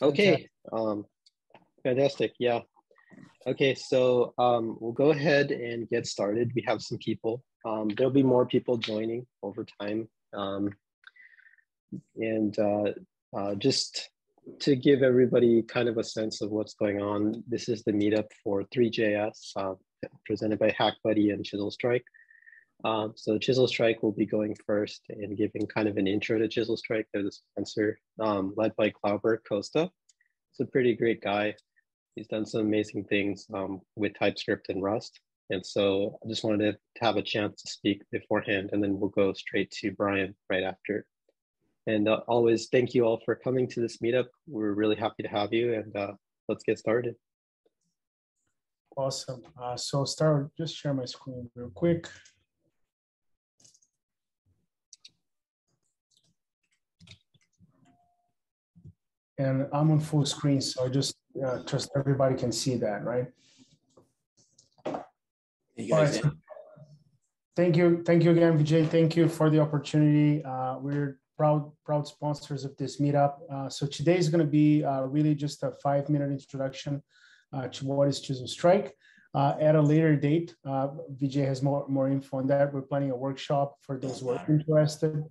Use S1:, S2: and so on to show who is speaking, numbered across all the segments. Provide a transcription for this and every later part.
S1: Okay, fantastic. Yeah. Okay, so we'll go ahead and get started. We have some people. There'll be more people joining over time. Just to give everybody kind of a sense of what's going on, this is the meetup for Three.js, presented by HackBuddy and Chisel Strike. So Chisel Strike will be going first and giving kind of an intro to Chisel Strike. They're the sponsor, led by Klauber Costa. He's a pretty great guy. He's done some amazing things with TypeScript and Rust. And so I just wanted to have a chance to speak beforehand, and then we'll go straight to Brian right after. And always thank you all for coming to this meetup. We're really happy to have you, and let's get started.
S2: Awesome. So start, just share my screen real quick. And I'm on full screen, so I just trust everybody can see that, right? All right. Thank you again, Vijay. Thank you for the opportunity. We're proud sponsors of this meetup. So today is going to be really just a 5-minute introduction to what is Chisel Strike. At a later date, Vijay has more info on that. We're planning a workshop for those who are interested.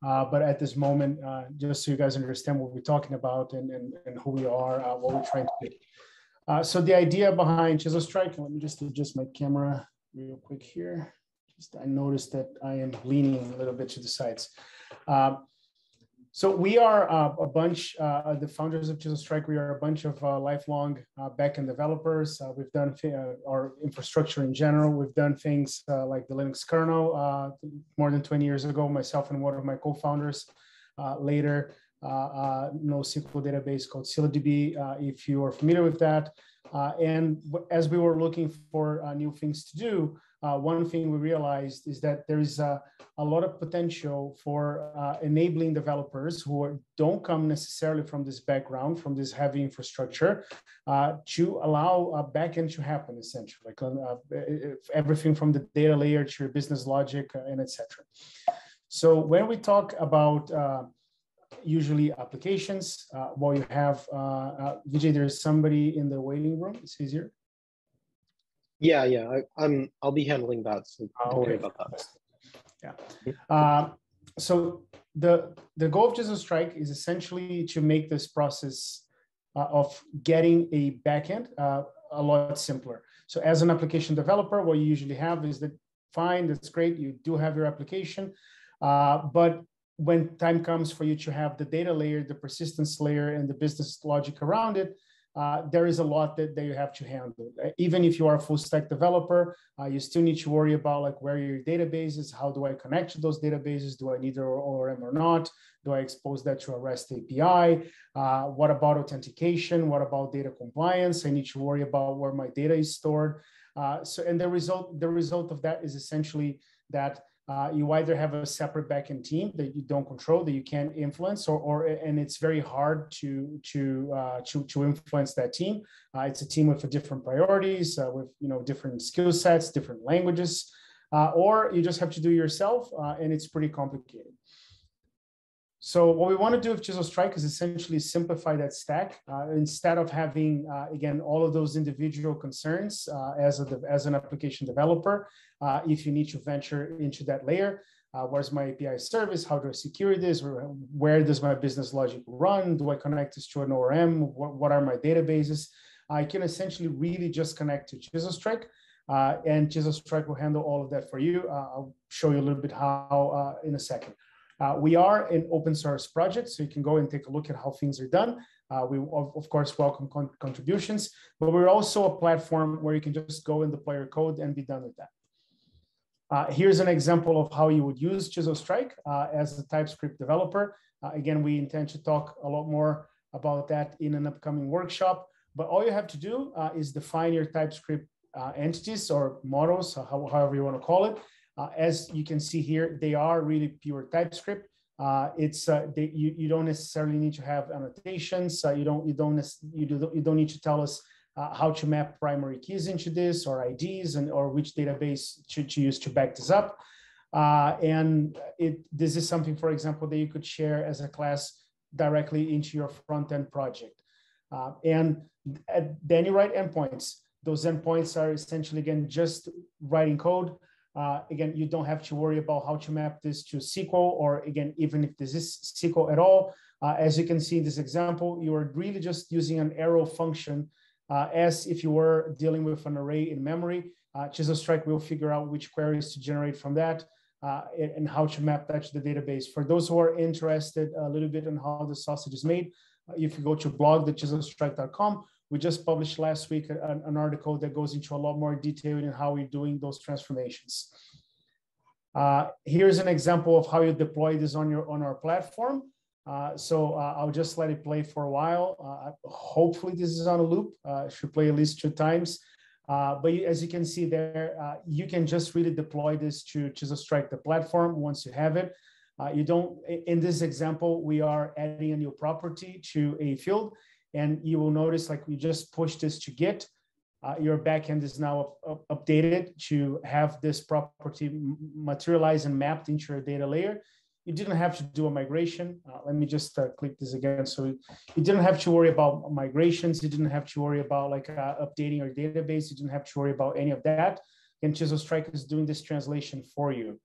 S2: But at this moment, just so you guys understand what we're talking about and who we are, what we're trying to do. So the idea behind Chisel Strike, let me just adjust my camera real quick here. I noticed that I am leaning a little bit to the sides. So we are a bunch, the founders of Chisel Strike, we are a bunch of lifelong backend developers. We've done our infrastructure in general. We've done things like the Linux kernel more than 20 years ago, myself and one of my co-founders. Later, NoSQL database called ScyllaDB, if you are familiar with that. And as we were looking for new things to do, one thing we realized is that there is a lot of potential for enabling developers who don't come necessarily from this background, from this heavy infrastructure, to allow a backend to happen, essentially, like everything from the data layer to your business logic and etc. So when we talk about usually applications, well, you have Vijay, there's somebody in the waiting room. It's easier.
S1: Yeah, I'll be handling that, so don't worry about that.
S2: Yeah. So the goal of Chisel Strike is essentially to make this process of getting a backend a lot simpler. So as an application developer, what you usually have is that, fine, that's great, you do have your application, but when time comes for you to have the data layer, the persistence layer, and the business logic around it, there is a lot that you have to handle. Even if you are a full stack developer, you still need to worry about like where are your databases, how do I connect to those databases, do I need an ORM or not, do I expose that to a REST API, what about authentication, what about data compliance, I need to worry about where my data is stored. And the result of that is essentially that you either have a separate backend team that you don't control, that you can't influence, and it's very hard to influence that team. It's a team with different priorities, with different skill sets, different languages, or you just have to do it yourself, and it's pretty complicated. So what we want to do with Chisel Strike is essentially simplify that stack. Instead of having, again, all of those individual concerns as an application developer, if you need to venture into that layer, where's my API service? How do I secure this? Where does my business logic run? Do I connect this to an ORM? What are my databases? I can essentially really just connect to Chisel Strike, and Chisel Strike will handle all of that for you. I'll show you a little bit how in a second. We are an open source project, so you can go and take a look at how things are done. We, of course, welcome contributions, but we're also a platform where you can just go and deploy your code and be done with that. Here's an example of how you would use Chisel Strike as a TypeScript developer. Again, we intend to talk a lot more about that in an upcoming workshop, but all you have to do is define your TypeScript entities or models, however you want to call it. As you can see here, they are really pure TypeScript. You don't necessarily need to have annotations. You don't need to tell us how to map primary keys into this, or IDs, or which database to use to back this up. This is something, for example, that you could share as a class directly into your front-end project. And then you write endpoints. Those endpoints are essentially, again, just writing code. Again, you don't have to worry about how to map this to SQL, or again, even if this is SQL at all. As you can see in this example, you are really just using an arrow function as if you were dealing with an array in memory. Chisel Strike will figure out which queries to generate from that and how to map that to the database. For those who are interested a little bit on how the sausage is made, if you go to blog.chiselstrike.com, we just published last week an article that goes into a lot more detail in how we're doing those transformations. Here's an example of how you deploy this on our platform. I'll just let it play for a while. Hopefully this is on a loop. It should play at least 2 times. But as you can see there, you can just really deploy this to Chisel Strike, the platform, once you have it. You don't, in this example, we are adding a new property to a field, and you will notice like we just push this to Git. Your backend is now updated to have this property materialized and mapped into your data layer. You didn't have to do a migration. Let me just click this again. So you didn't have to worry about migrations. You didn't have to worry about like updating your database. You didn't have to worry about any of that. And Chisel Strike is doing this translation for you.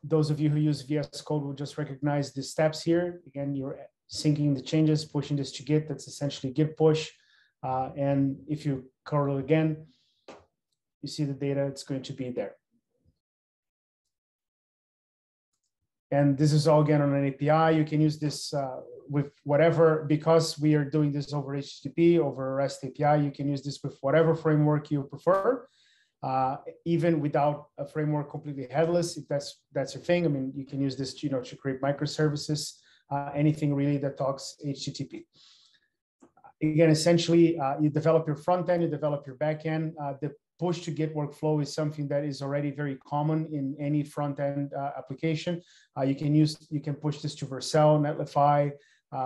S2: Those of you who use VS Code will just recognize the steps here. Again, you're syncing the changes, pushing this to Git. That's essentially Git push. And if you curl again, you see the data, it's going to be there. And this is all again on an API. You can use this with whatever, because we are doing this over HTTP, over REST API, you can use this with whatever framework you prefer. Even without a framework completely headless, if that's your thing. I mean, you can use this to, to create microservices, anything really that talks HTTP. Again, essentially, you develop your front end, you develop your back end. The push to Git workflow is something that is already very common in any front end application. You can push this to Vercel, Netlify,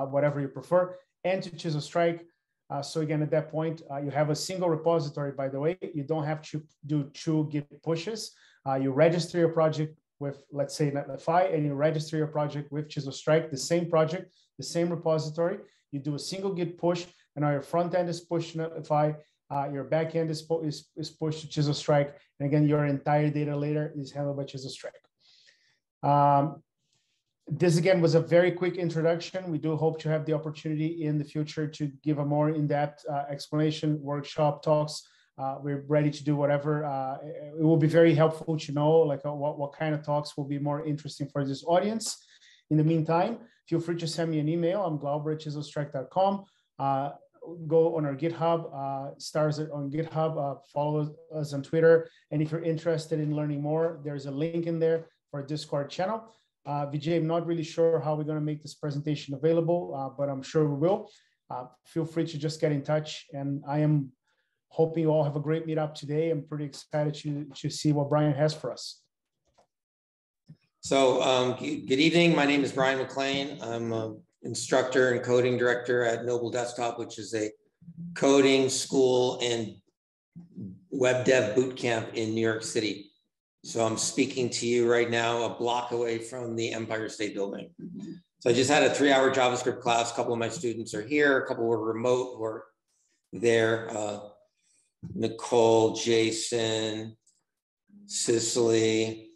S2: whatever you prefer, and to Chisel Strike. So again, at that point, you have a single repository, by the way. You don't have to do 2 Git pushes. You register your project with, let's say, Netlify, and you register your project with Chisel Strike, the same project, the same repository. You do a single Git push, and now your front end is pushed to Netlify. Your back end is pushed to Chisel Strike. And again, your entire data layer is handled by Chisel Strike. This again was a very quick introduction. We do hope to have the opportunity in the future to give a more in-depth explanation, workshop talks. We're ready to do whatever. It will be very helpful to know like what kind of talks will be more interesting for this audience. In the meantime, feel free to send me an email. I'm glauber@chiselstrike.com. Go on our GitHub, stars on GitHub, follow us on Twitter. And if you're interested in learning more, there's a link in there for a Discord channel. Vijay, I'm not really sure how we're going to make this presentation available, but I'm sure we will. Feel free to just get in touch. And I am hoping you all have a great meetup today. I'm pretty excited to see what Brian has for us.
S3: So good evening. My name is Brian McClain. I'm an instructor and coding director at Noble Desktop, which is a coding school and web dev boot camp in New York City. So I'm speaking to you right now a block away from the Empire State Building. So I just had a 3-hour JavaScript class. A couple of my students are here. A couple were remote who are there. Nicole, Jason, Cicely,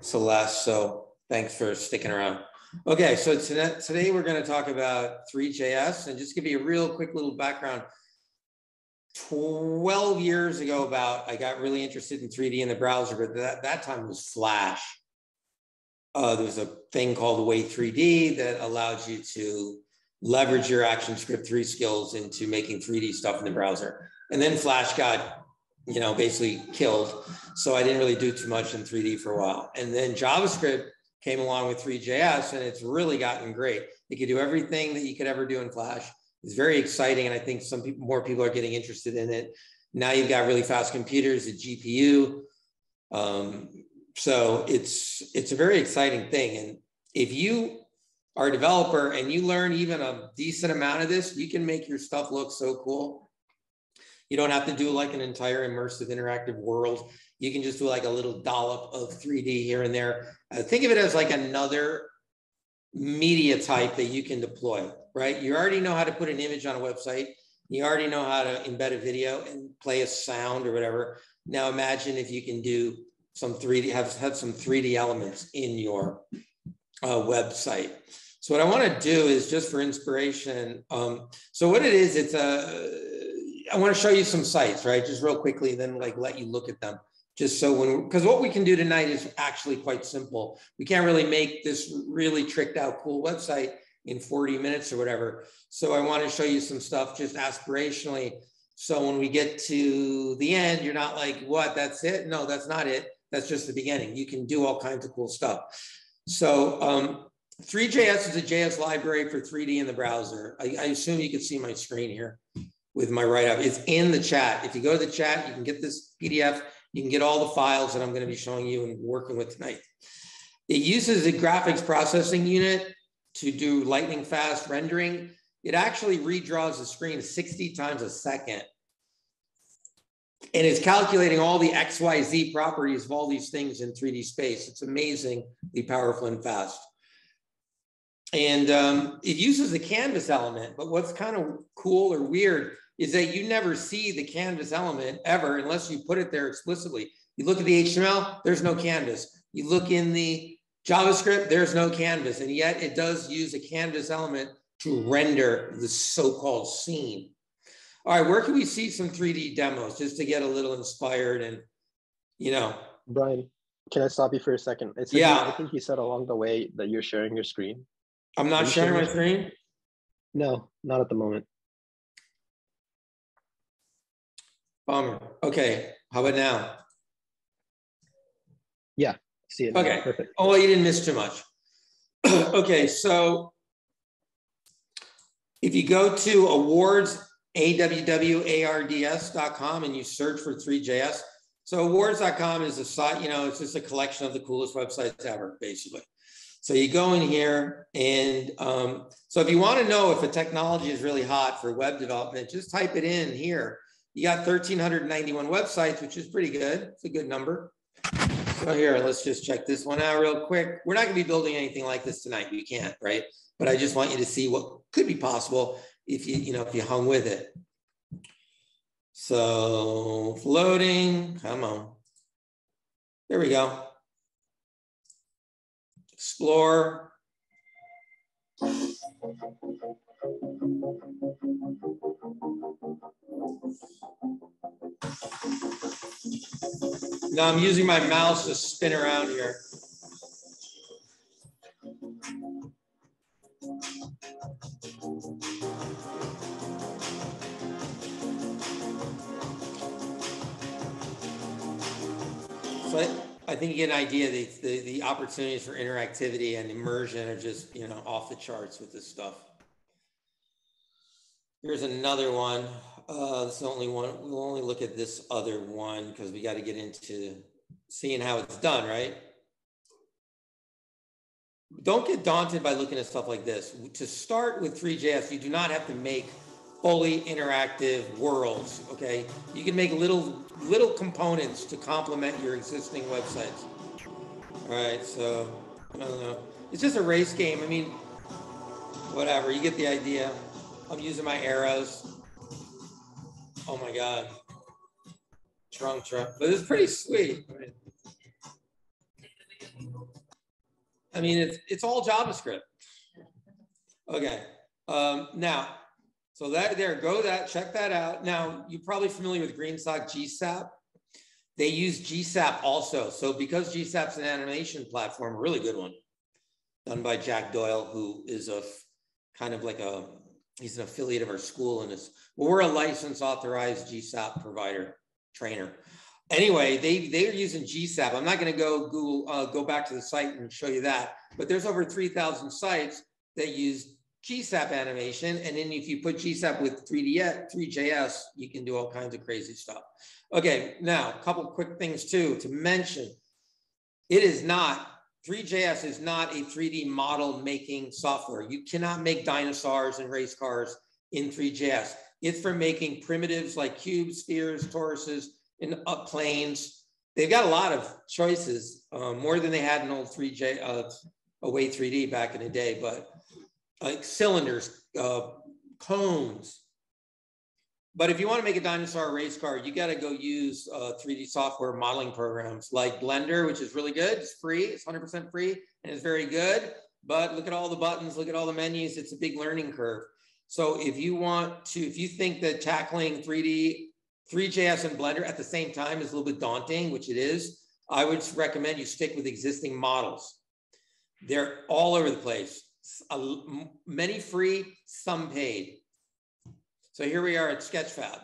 S3: Celeste. So thanks for sticking around. Okay, so today we're going to talk about Three.js, and just give you a real quick little background. 12 years ago I got really interested in 3D in the browser, but that time was Flash. There was a thing called the Way 3D that allows you to leverage your ActionScript 3 skills into making 3D stuff in the browser. And then Flash got, basically killed. So I didn't really do too much in 3D for a while. And then JavaScript came along with Three.js, and it's really gotten great. You can do everything that you could ever do in Flash. It's very exciting, and I think more people are getting interested in it. Now you've got really fast computers, a GPU. So it's a very exciting thing. And if you are a developer and you learn even a decent amount of this, you can make your stuff look so cool. You don't have to do like an entire immersive interactive world. You can just do like a little dollop of 3D here and there. Think of it as like another media type that you can deploy, right? You already know how to put an image on a website. You already know how to embed a video and play a sound or whatever. Now imagine if you can do some 3D, have some 3D elements in your website. So what I want to do is just for inspiration. So what it is, it's I want to show you some sites, right? Just real quickly, then like let you look at them. Just so because what we can do tonight is actually quite simple. We can't really make this really tricked out cool website in 40 minutes or whatever. So I want to show you some stuff just aspirationally. So when we get to the end, you're not like, what, that's it? No, that's not it. That's just the beginning. You can do all kinds of cool stuff. So Three.js is a JS library for 3D in the browser. I assume you can see my screen here with my write-up. It's in the chat. If you go to the chat, you can get this PDF. You can get all the files that I'm going to be showing you and working with tonight. It uses a graphics processing unit to do lightning fast rendering. It actually redraws the screen 60 times a second. And it's calculating all the XYZ properties of all these things in 3D space. It's amazingly powerful and fast. And it uses the canvas element, but what's kind of cool or weird is that you never see the canvas element ever unless you put it there explicitly. You look at the HTML, there's no canvas. You look in the JavaScript, there's no canvas, and yet it does use a canvas element to render the so-called scene. All right, where can we see some 3D demos just to get a little inspired and, you know.
S1: Brian, can I stop you for a second?
S3: Yeah.
S1: I think you said along the way that you're sharing your screen.
S3: I'm not sharing my screen?
S1: No, not at the moment.
S3: Bummer. Okay, how about now?
S1: Yeah, see it.
S3: Okay,
S1: perfect.
S3: Oh, well, you didn't miss too much. Okay, so if you go to awards, awwards.com, and you search for Three.js. So awards.com is a site, you know, it's just a collection of the coolest websites ever, basically. So you go in here and so if you want to know if a technology is really hot for web development, just type it in here. You got 1,391 websites, which is pretty good. It's a good number. So here, let's just check this one out real quick. We're not going to be building anything like this tonight. We can't, right? But I just want you to see what could be possible if if you hung with it. So loading, come on. There we go. Explore. Now I'm using my mouse to spin around here. So I think you get an idea. The opportunities for interactivity and immersion are just off the charts with this stuff. Here's another one. This is the only one. We'll only look at this other one because we got to get into seeing how it's done, right? Don't get daunted by looking at stuff like this. To start with Three.js, you do not have to make fully interactive worlds, okay? You can make little components to complement your existing websites. All right, so, I don't know. It's just a race game. I mean, whatever, you get the idea. I'm using my arrows. Oh my God. Trunk. But it's pretty sweet. I mean, it's all JavaScript. Okay. Now, so check that out. Now, you're probably familiar with GreenSock GSAP. They use GSAP also. So because GSAP's an animation platform, a really good one, done by Jack Doyle, who is he's an affiliate of our school and we're a licensed authorized GSAP provider, trainer. Anyway, they're using GSAP. I'm not going to go back to the site and show you that, but there's over 3,000 sites that use GSAP animation. And then if you put GSAP with Three.js, you can do all kinds of crazy stuff. Okay, now a couple quick things too to mention. Three.js is not a 3D model making software. You cannot make dinosaurs and race cars in Three.js. It's for making primitives like cubes, spheres, toruses, and planes. They've got a lot of choices, more than they had in old Away 3D back in the day, but like cylinders, cones. But if you want to make a dinosaur race car, you got to go use 3D software modeling programs like Blender, which is really good. It's free. It's 100% free and it's very good. But look at all the buttons, look at all the menus. It's a big learning curve. So if you think that tackling 3.js and Blender at the same time is a little bit daunting, which it is, I would recommend you stick with existing models. They're all over the place. Many free, some paid. So here we are at Sketchfab.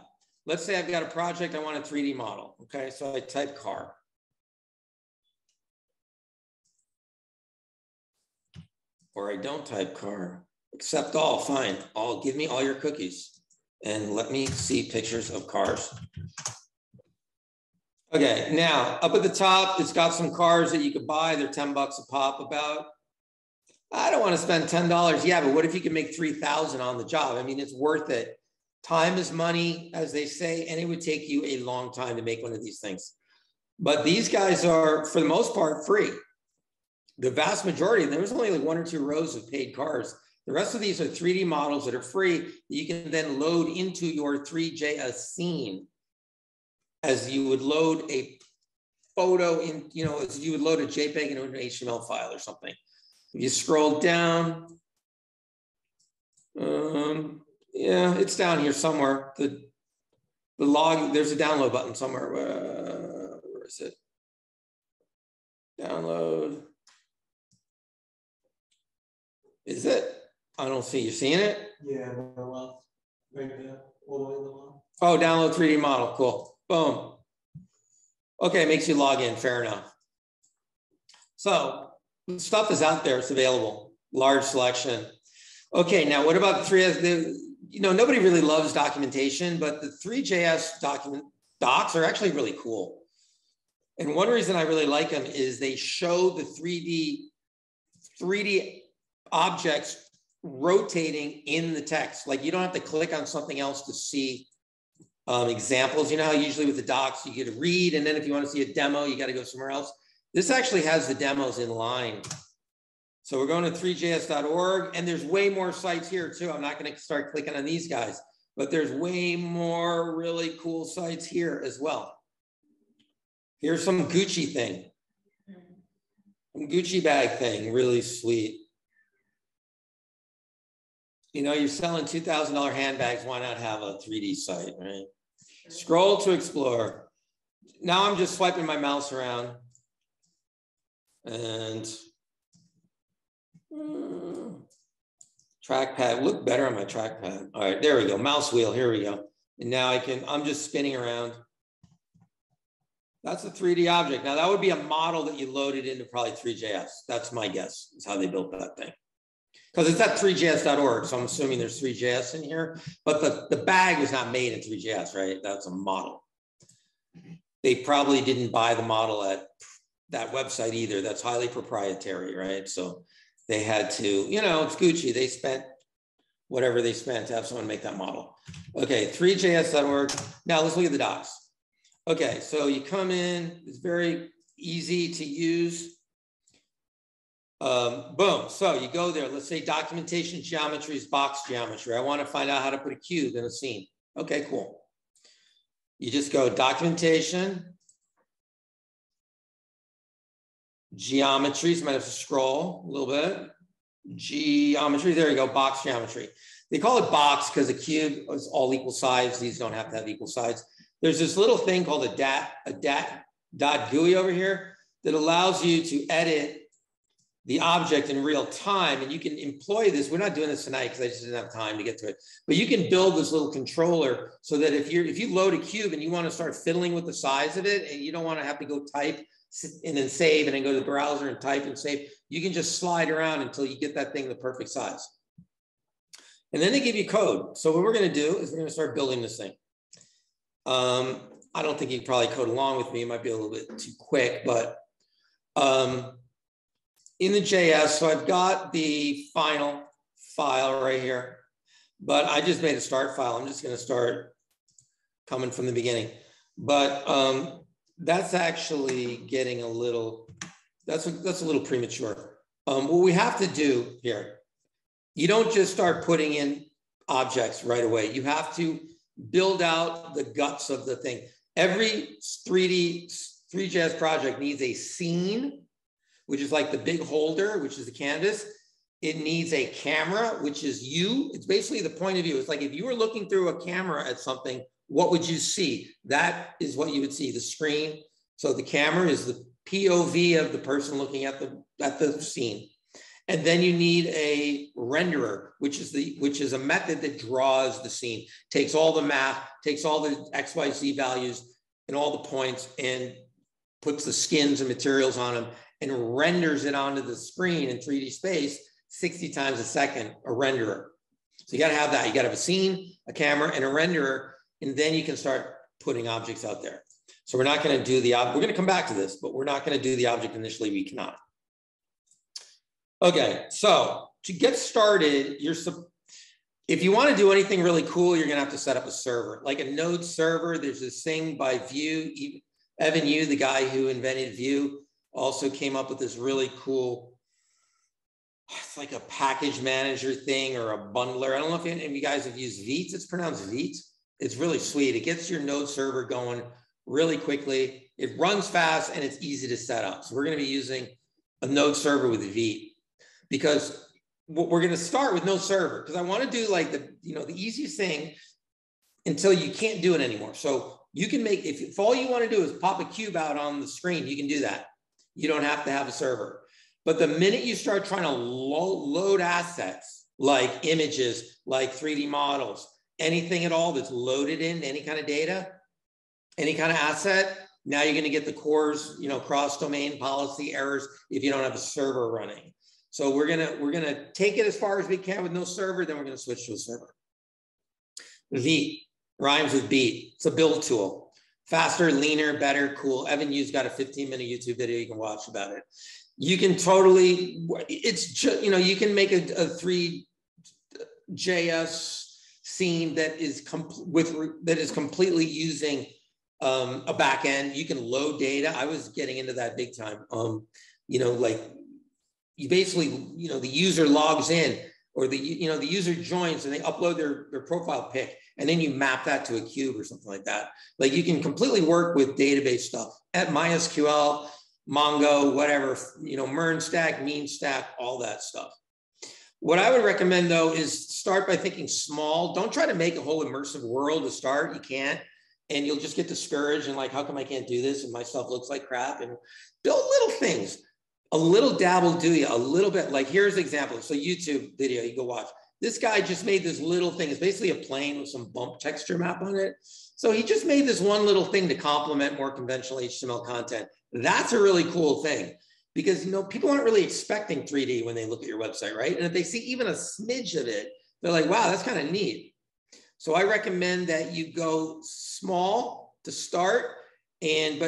S3: Let's say I've got a project, I want a 3D model. Okay, so I type car. Or I don't type car. Accept all, fine. Give me all your cookies and let me see pictures of cars. Okay, now up at the top, it's got some cars that you could buy. They're $10 a pop about. I don't want to spend $10. Yeah, but what if you can make 3,000 on the job? I mean, it's worth it. Time is money, as they say, and it would take you a long time to make one of these things. But these guys are, for the most part, free. The vast majority, there was only like 1 or 2 rows of paid cars. The rest of these are 3D models that are free that you can then load into your Three.js scene as you would load a photo in, as you would load a JPEG into an HTML file or something. If you scroll down, yeah, it's down here somewhere. The log, there's a download button somewhere. Where is it? Download. Is it? I don't see. You seeing it?
S4: Yeah, well, right there, all the way to the left.
S3: Oh, download 3D model. Cool. Boom. Okay, makes you log in. Fair enough. So stuff is out there. It's available. Large selection. Okay, now what about nobody really loves documentation, but the Three.js docs are actually really cool. And one reason I really like them is they show the 3D objects rotating in the text. Like you don't have to click on something else to see examples. You know how usually with the docs, you get to read, and then if you want to see a demo, you got to go somewhere else. This actually has the demos in line. So we're going to Three.js.org, and there's way more sites here too. I'm not going to start clicking on these guys, but there's way more really cool sites here as well. Here's some Gucci thing. Some Gucci bag thing, really sweet. You're selling $2,000 handbags. Why not have a 3D site, right? Scroll to explore. Now I'm just swiping my mouse around and trackpad, look better on my trackpad. All right, there we go, mouse wheel, here we go. And now I'm just spinning around. That's a 3D object. Now that would be a model that you loaded into probably Three.js. That's my guess, is how they built that thing. Because it's at Three.js.org, so I'm assuming there's Three.js in here, but the bag was not made in Three.js, right? That's a model. They probably didn't buy the model at that website either. That's highly proprietary, right? So they had to, it's Gucci. They spent whatever they spent to have someone make that model. Okay, Three.js.org. Now let's look at the docs. Okay, so you come in, it's very easy to use. Boom, so you go there, let's say documentation geometry is box geometry. I want to find out how to put a cube in a scene. Okay, cool. You just go documentation, geometries, might have to scroll a little bit. Geometry, there you go, box geometry. They call it box because a cube is all equal sides. These don't have to have equal sides. There's this little thing called a .GUI over here that allows you to edit the object in real time, and you can employ this. We're not doing this tonight because I just didn't have time to get to it, but you can build this little controller so that if you load a cube and you want to start fiddling with the size of it and you don't want to have to go type and then save and then go to the browser and type and save, you can just slide around until you get that thing the perfect size. And then they give you code. So what we're going to do is we're going to start building this thing. I don't think you can probably code along with me. It might be a little bit too quick, but in the JS, so I've got the final file right here, but I just made a start file. I'm just going to start coming from the beginning. But that's actually getting a little, that's a little premature. What we have to do here, you don't just start putting in objects right away. You have to build out the guts of the thing. Every 3.js project needs a scene, which is like the big holder, which is the canvas. It needs a camera, which is you. It's basically the point of view. It's like if you were looking through a camera at something, what would you see? That is what you would see, the screen. So the camera is the POV of the person looking at the scene. And then you need a renderer, which is a method that draws the scene, takes all the math, takes all the XYZ values and all the points and puts the skins and materials on them and renders it onto the screen in 3D space 60 times a second, a renderer. So you got to have that. You got to have a scene, a camera, and a renderer, and then you can start putting objects out there. So we're not going to do we're going to come back to this, but we're not going to do the object initially. We cannot. Okay, so to get started, if you want to do anything really cool, you're going to have to set up a server, like a node server. There's this thing by Vue. Evan Yu, the guy who invented Vue, also came up with this really cool, it's like a package manager thing or a bundler. I don't know if any of you guys have used Vite. It's pronounced Vite. It's really sweet. It gets your node server going really quickly. It runs fast and it's easy to set up. So we're going to be using a node server with Vite because we're going to start with no server because I want to do like the easiest thing until you can't do it anymore. So you can make, if all you want to do is pop a cube out on the screen, you can do that. You don't have to have a server. But the minute you start trying to load assets, like images, like 3D models, anything at all that's loaded in any kind of data, any kind of asset, now you're going to get the CORS, cross-domain policy errors if you don't have a server running. So we're gonna take it as far as we can with no server, then we're going to switch to a server. Vite rhymes with beat. It's a build tool. Faster, leaner, better, cool. Evan Yu's got a 15-minute YouTube video you can watch about it. You can totally, it's just, you can make a 3.js scene that is completely using a back end. You can load data. I was getting into that big time. Like you basically, the user logs in or the user joins and they upload their profile pic and then you map that to a cube or something like that. Like you can completely work with database stuff at MySQL, Mongo, whatever, MERN stack, mean stack, all that stuff. What I would recommend though is start by thinking small. Don't try to make a whole immersive world to start. You can't, and you'll just get discouraged and like, how come I can't do this? And my stuff looks like crap. And build little things. A little dabble do you, a little bit. Like here's an example. So YouTube video, you go watch. This guy just made this little thing. It's basically a plane with some bump texture map on it. So he just made this one little thing to complement more conventional HTML content. That's a really cool thing because, people aren't really expecting 3D when they look at your website, right? And if they see even a smidge of it, they're like, wow, that's kind of neat. So I recommend that you go small to start and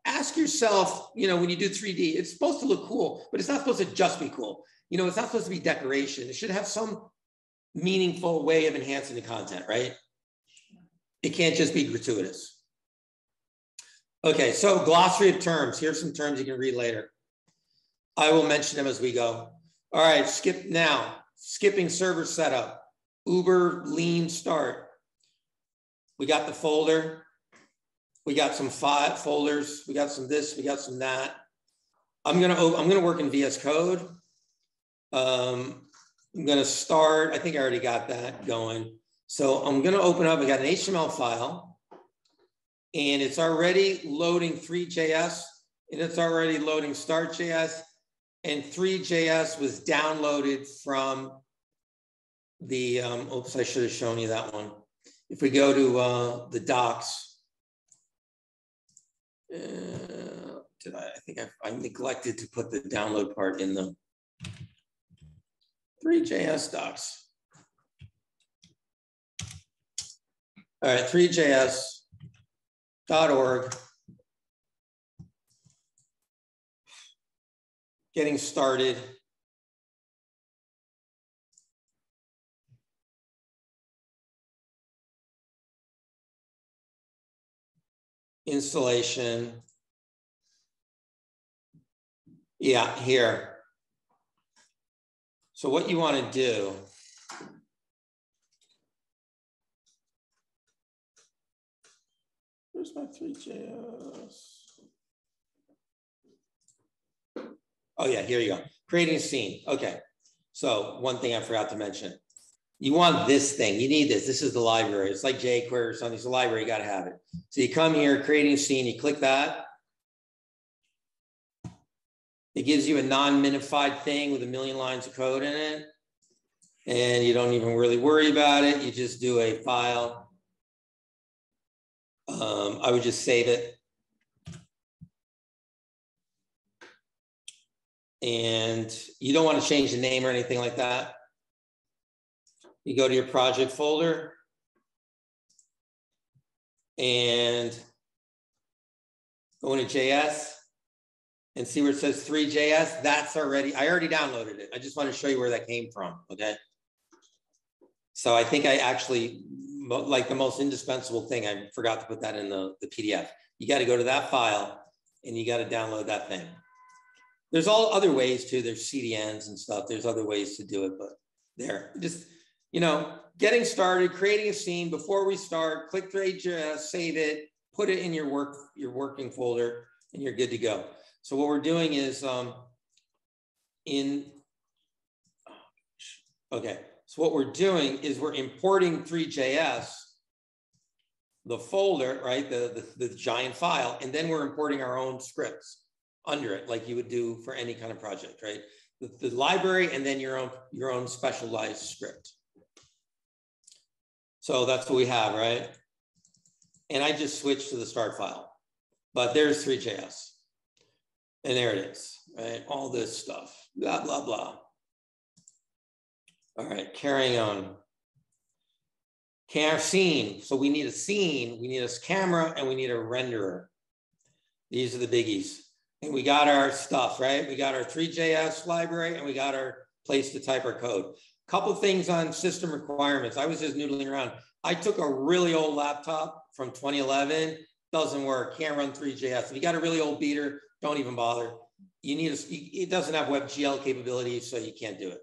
S3: ask yourself, when you do 3D, it's supposed to look cool, but it's not supposed to just be cool. It's not supposed to be decoration. It should have some meaningful way of enhancing the content, right? It can't just be gratuitous. Okay, so glossary of terms. Here's some terms you can read later. I will mention them as we go. All right, skipping server setup. Uber lean start. We got the folder. We got some folders. We got some this. We got some that. I'm gonna work in VS Code. I'm gonna start. I think I already got that going. So I'm gonna open up. I got an HTML file, and it's already loading Three.js, and it's already loading Start.js, and Three.js was downloaded from the. Oops, I should have shown you that one. If we go to the docs. I think I neglected to put the download part in the Three.js docs. All right, Three.js.org. Getting started. Installation. Yeah, here. So what you want to do, where's my Three.js? Oh yeah, here you go. Creating a scene. Okay. So one thing I forgot to mention. You want this thing. You need this. This is the library. It's like jQuery or something. It's a library. You got to have it. So you come here, creating a scene. You click that. It gives you a non-minified thing with 1,000,000 lines of code in it. And you don't even really worry about it. You just do a file. I would just save it. And you don't want to change the name or anything like that. You go to your project folder and go into JS and see where it says Three.js. That's already, I already downloaded it. I just want to show you where that came from, okay? So I think I actually, like the most indispensable thing, I forgot to put that in the PDF. You got to go to that file and you got to download that thing. There's all other ways too. There's CDNs and stuff. There's other ways to do it, but there, just, you know, getting started, creating a scene. Before we start, click Three.js, save it, put it in your working folder, and you're good to go. So what we're doing is okay. So what we're doing is we're importing Three.js, the folder, right, the giant file, and then we're importing our own scripts under it, like you would do for any kind of project, right? The library and then your own specialized script. So that's what we have, right? And I just switched to the start file, but there's Three.js. And there it is, right? All this stuff, blah, blah, blah. All right, carrying on. Scene. So we need a scene, we need a camera, and we need a renderer. These are the biggies. And we got our stuff, right? We got our Three.js library and we got our place to type our code. Couple things on system requirements. I was just noodling around. I took a really old laptop from 2011. Doesn't work, can't run Three.js. If you got a really old beater, don't even bother. You need it doesn't have WebGL capabilities, so you can't do it.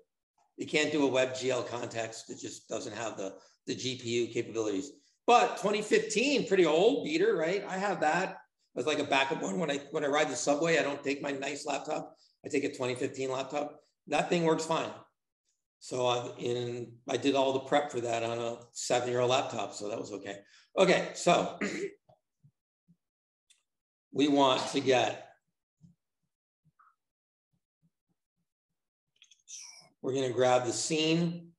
S3: You can't do a WebGL context. It just doesn't have the GPU capabilities. But 2015, pretty old beater, right? I have that. As like a backup one. When I ride the subway, I don't take my nice laptop. I take a 2015 laptop. That thing works fine. So I did all the prep for that on a 7-year-old laptop, so that was okay. Okay, so we want to get, we're gonna grab the scene,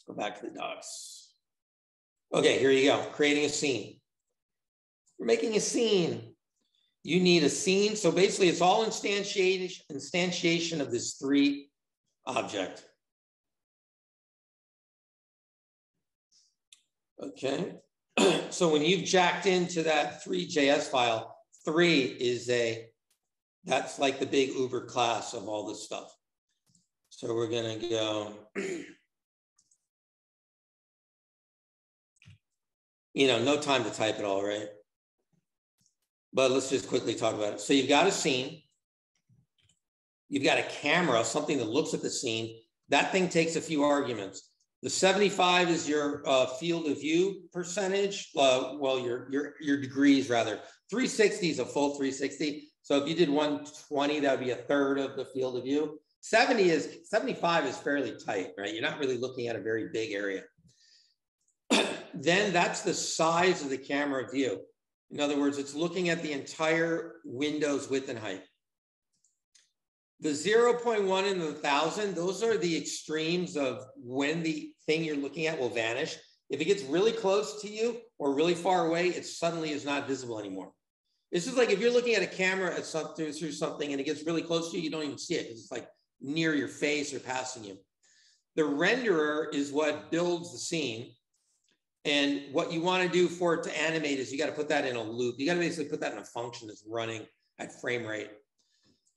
S3: go back to the docs. Okay, here you go, creating a scene. We're making a scene. You need a scene. So basically it's all instantiation of this three object. Okay. So when you've jacked into that Three.js file, 3 is that's like the big Uber class of all this stuff. So we're gonna go, you know, no time to type it all, right? But let's just quickly talk about it. So you've got a scene. You've got a camera, something that looks at the scene. That thing takes a few arguments. The 75 is your field of view percentage. Well, your degrees rather. 360 is a full 360. So if you did 120, that would be a third of the field of view. 75 is fairly tight, right? You're not really looking at a very big area. Then that's the size of the camera view. In other words, it's looking at the entire window's width and height. The 0.1 and the 1,000, those are the extremes of when the thing you're looking at will vanish. If it gets really close to you or really far away, it suddenly is not visible anymore. This is like if you're looking at a camera at through something and it gets really close to you, you don't even see it because it's like near your face or passing you. The renderer is what builds the scene. And what you want to do for it to animate is you got to put that in a loop. You got to basically put that in a function that's running at frame rate.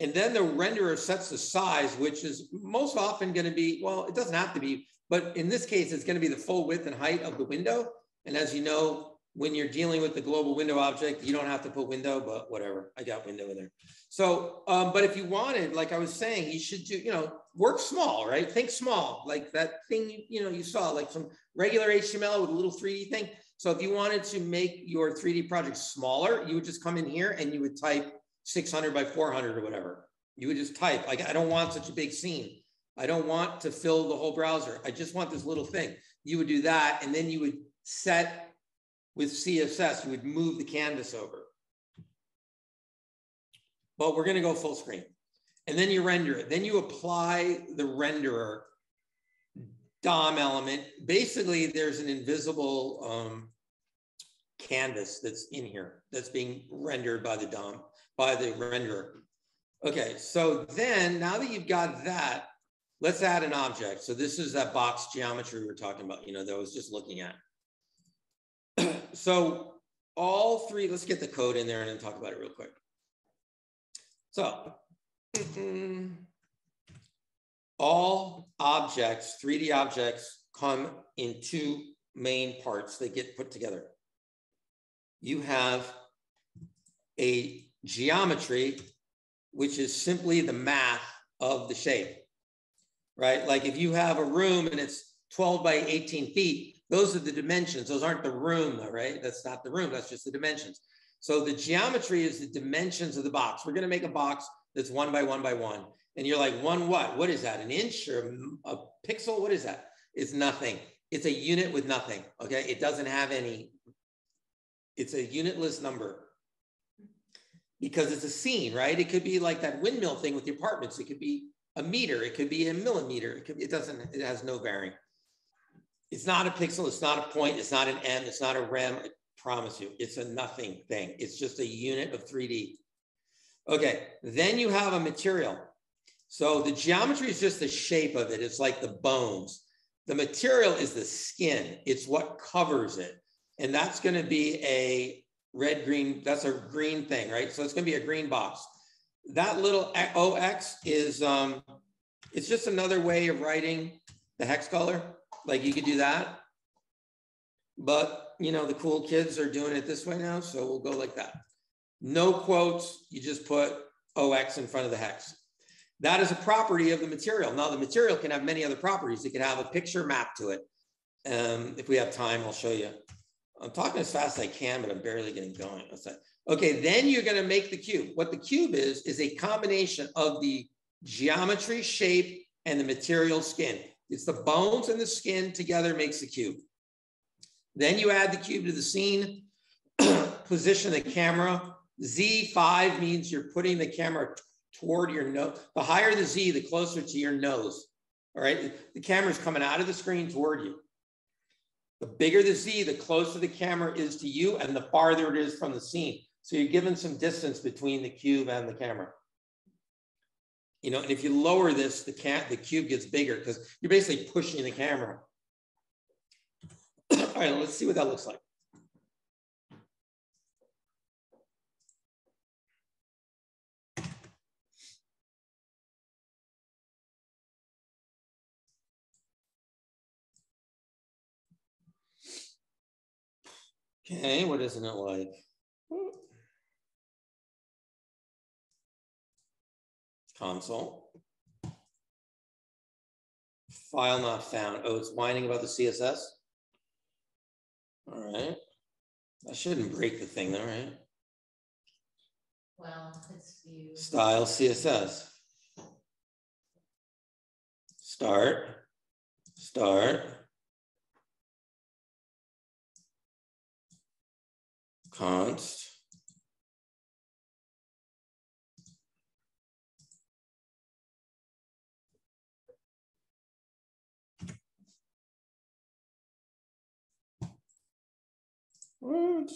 S3: And then the renderer sets the size, which is most often going to be, well, it doesn't have to be, but in this case, it's going to be the full width and height of the window. And as you know, when you're dealing with the global window object, you don't have to put window, but whatever, I got window in there. So, but if you wanted, like I was saying, you should do, work small, right? Think small, like that thing, you saw like some regular HTML with a little 3D thing. So if you wanted to make your 3D project smaller, you would just come in here and you would type 600 by 400 or whatever. You would just type, like, I don't want such a big scene. I don't want to fill the whole browser. I just want this little thing. You would do that. And then you would set with CSS, you would move the canvas over. But we're going to go full screen. And then you render it. Then you apply the renderer DOM element. Basically, there's an invisible canvas that's in here that's being rendered by the DOM, by the renderer. Okay, so then now that you've got that, let's add an object. So this is that box geometry we were talking about, that I was just looking at. So all three, let's get the code in there and then talk about it real quick. So all objects, 3D objects, come in two main parts. They get put together. You have a geometry, which is simply the math of the shape, right? Like if you have a room and it's 12 by 18 feet, those are the dimensions. Those aren't the room, though, right? That's not the room. That's just the dimensions. So the geometry is the dimensions of the box. We're going to make a box that's 1 by 1 by 1. And you're like, one what? What is that? An inch or a pixel? What is that? It's nothing. It's a unit with nothing, okay? It doesn't have any. It's a unitless number because it's a scene, right? It could be like that windmill thing with the apartments. It could be a meter. It could be a millimeter. It has no bearing. It's not a pixel, it's not a point, it's not an M, it's not a rem, I promise you, it's a nothing thing. It's just a unit of 3D. Okay, then you have a material. So the geometry is just the shape of it. It's like the bones. The material is the skin. It's what covers it. And that's gonna be a red-green, that's a green thing, right? So it's gonna be a green box. That little OX is, it's just another way of writing the hex color. Like you could do that, but the cool kids are doing it this way now. So we'll go like that. No quotes, you just put OX in front of the hex. That is a property of the material. Now the material can have many other properties. It could have a picture map to it. If we have time, I'll show you. I'm talking as fast as I can, but I'm barely getting going. Okay, then you're gonna make the cube. What the cube is a combination of the geometry, shape, and the material skin. It's the bones and the skin together makes the cube. Then you add the cube to the scene, position the camera. Z5 means you're putting the camera toward your nose. The higher the Z, the closer to your nose. All right, the camera's coming out of the screen toward you. The bigger the Z, the closer the camera is to you and the farther it is from the scene. So you're given some distance between the cube and the camera. And if you lower this, the cube gets bigger because you're basically pushing the camera. All right, let's see what that looks like. Okay, what isn't it like? Console. File not found. Oh, it's whining about the CSS. All right. I shouldn't break the thing though, right?
S5: Well, it's view.
S3: Style CSS. Start. Const. What?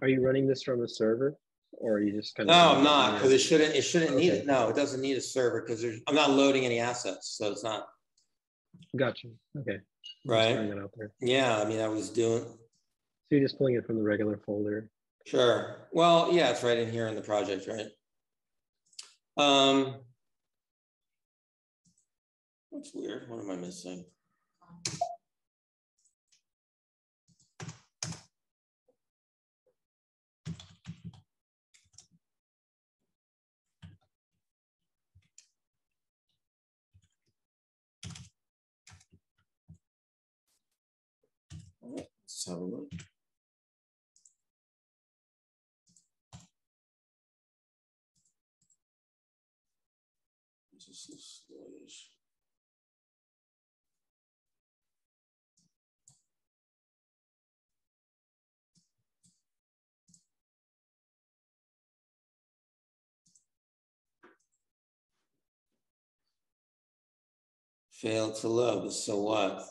S1: Are you running this from a server, or are you just kind of?
S3: No, I'm not, because it shouldn't need it. No, it doesn't need a server because I'm not loading any assets, so it's not.
S1: Gotcha. Okay.
S3: Right.
S1: It out there.
S3: Yeah, I mean, I was doing.
S1: So you're just pulling it from the regular folder.
S3: Sure. Well, yeah, it's right in here in the project, right? That's weird. What am I missing? All right, let's have a look. This is slowish. Failed to load, so what?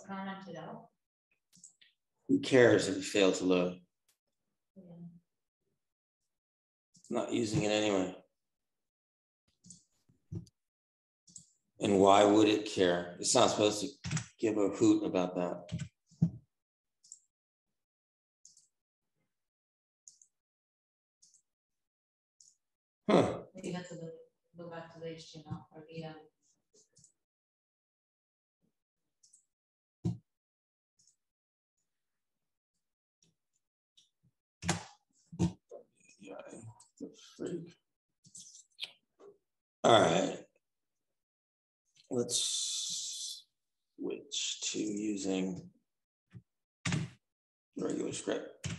S3: Who cares if you fail to load? It's not using it anyway. And why would it care? It's not supposed to give a hoot about that. Huh.
S5: Maybe you have to go back to the HTML or the
S3: Yeah, the freak. All right. Let's switch to using the regular script.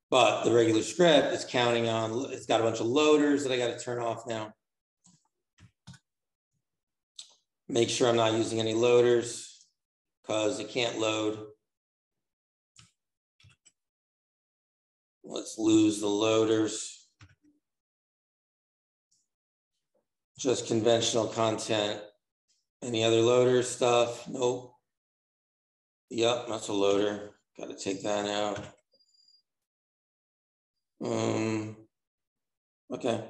S3: But the regular script is counting on, it's got a bunch of loaders that I got to turn off now. Make sure I'm not using any loaders because it can't load. Let's lose the loaders. Just conventional content. Any other loader stuff? Nope. Yep, that's a loader. Got to take that out. Okay.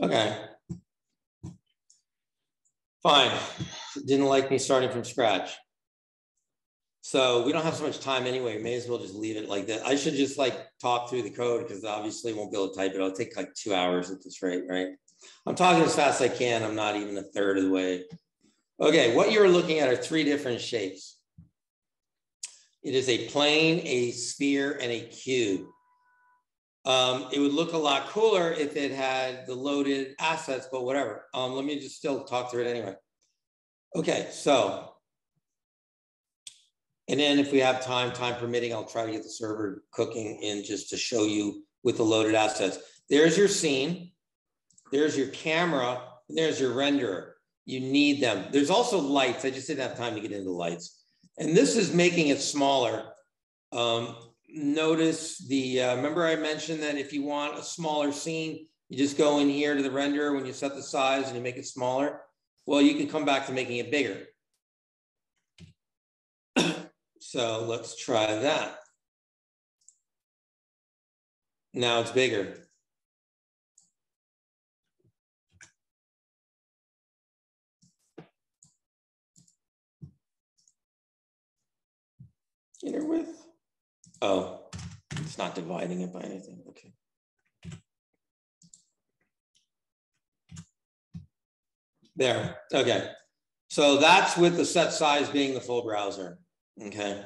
S3: Okay. Fine. Didn't like me starting from scratch. So we don't have so much time anyway. May as well just leave it like that. I should just like talk through the code because obviously won't be able to type it. It'll take like 2 hours at this rate, right? I'm talking as fast as I can. I'm not even a third of the way. Okay, what you're looking at are 3 different shapes. It is a plane, a sphere, and a cube. It would look a lot cooler if it had the loaded assets, but whatever. Let me just still talk through it anyway. Okay, so, and then if we have time permitting, I'll try to get the server cooking in just to show you with the loaded assets. There's your scene, there's your camera, and there's your renderer. You need them. There's also lights. I just didn't have time to get into lights. And this is making it smaller. Notice the, remember I mentioned that if you want a smaller scene, you just go in here to the renderer when you set the size and you make it smaller. Well, you can come back to making it bigger. So let's try that. Now it's bigger. Inner width. Oh, it's not dividing it by anything. Okay. There. Okay. So that's with the set size being the full browser. Okay.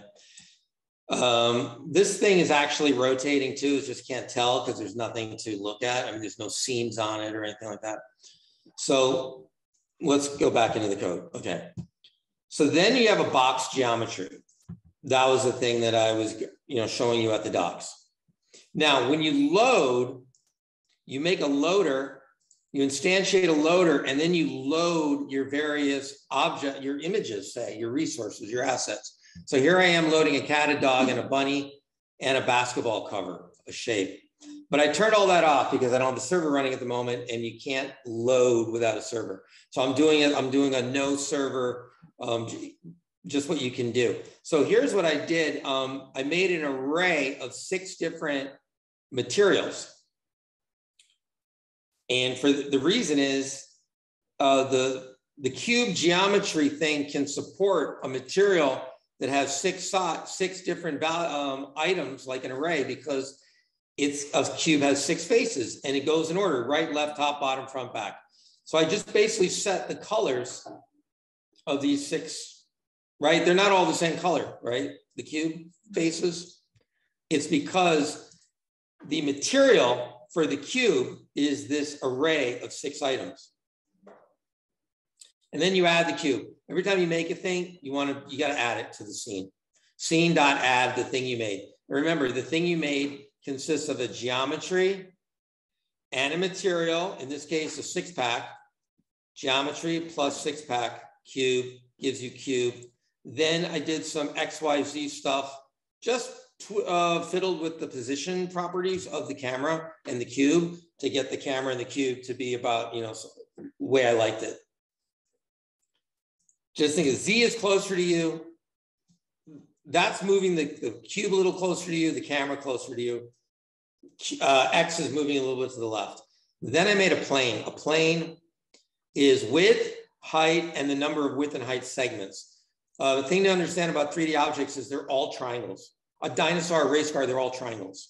S3: This thing is actually rotating too. You just can't tell because there's nothing to look at. I mean, there's no seams on it or anything like that. So let's go back into the code. Okay. So then you have a box geometry. That was the thing that I was, showing you at the docs. Now, when you load, you make a loader, you instantiate a loader, and then you load your various your images, say, your resources, your assets. So here I am loading a cat, a dog, and a bunny, and a basketball cover, a shape. But I turned all that off because I don't have a server running at the moment, and you can't load without a server. So I'm doing a no server, just what you can do. So here's what I did. I made an array of 6 different materials. And for the reason is the the cube geometry thing can support a material that has six different items, like an array, because a cube has 6 faces and it goes in order: right, left, top, bottom, front, back. So I just basically set the colors of these 6, right? They're not all the same color, right? The cube faces. It's because the material for the cube is this array of 6 items. And then you add the cube. Every time you make a thing, you got to add it to the scene. Scene.add the thing you made. And remember, the thing you made consists of a geometry and a material. In this case, a 6-pack. Geometry plus 6-pack cube gives you cube. Then I did some XYZ stuff, just fiddled with the position properties of the camera and the cube to get the camera and the cube to be about, the way I liked it. Just think of Z is closer to you. That's moving the cube a little closer to you, the camera closer to you. X is moving a little bit to the left. Then I made a plane. A plane is width, height, and the number of width and height segments. The thing to understand about 3D objects is they're all triangles. A dinosaur, a race car, they're all triangles.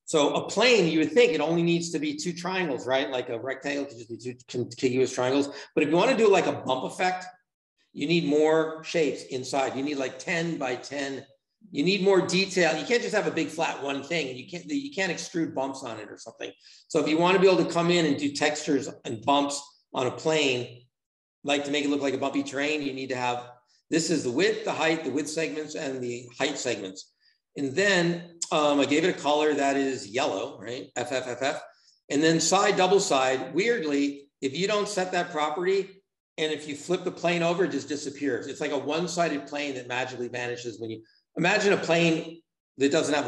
S3: So a plane, you would think it only needs to be 2 triangles, right? Like a rectangle could just be 2 contiguous triangles. But if you want to do like a bump effect, you need more shapes inside. You need like 10 by 10. You need more detail. You can't just have a big flat one thing. You can't extrude bumps on it or something. So if you want to be able to come in and do textures and bumps on a plane, like to make it look like a bumpy terrain, you need to have, this is the width, the height, the width segments, and the height segments. And then I gave it a color that is yellow, right? FFFF. And then side, double side, weirdly, if you don't set that property, and if you flip the plane over, it just disappears. It's like a one-sided plane that magically vanishes when you, imagine a plane that doesn't have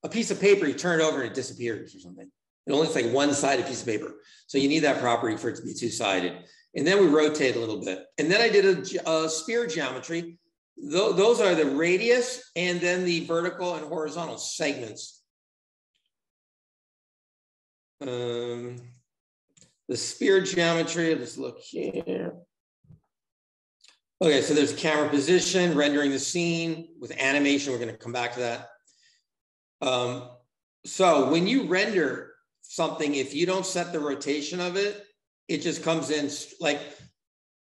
S3: a piece of paper, you turn it over and it disappears or something. It only looks like one-sided piece of paper. So you need that property for it to be 2-sided. And then we rotate a little bit. And then I did a sphere geometry. Those are the radius and then the vertical and horizontal segments. The sphere geometry, I'll just look here. Okay, so there's camera position, rendering the scene with animation. We're going to come back to that. So when you render something, if you don't set the rotation of it, it just comes in like,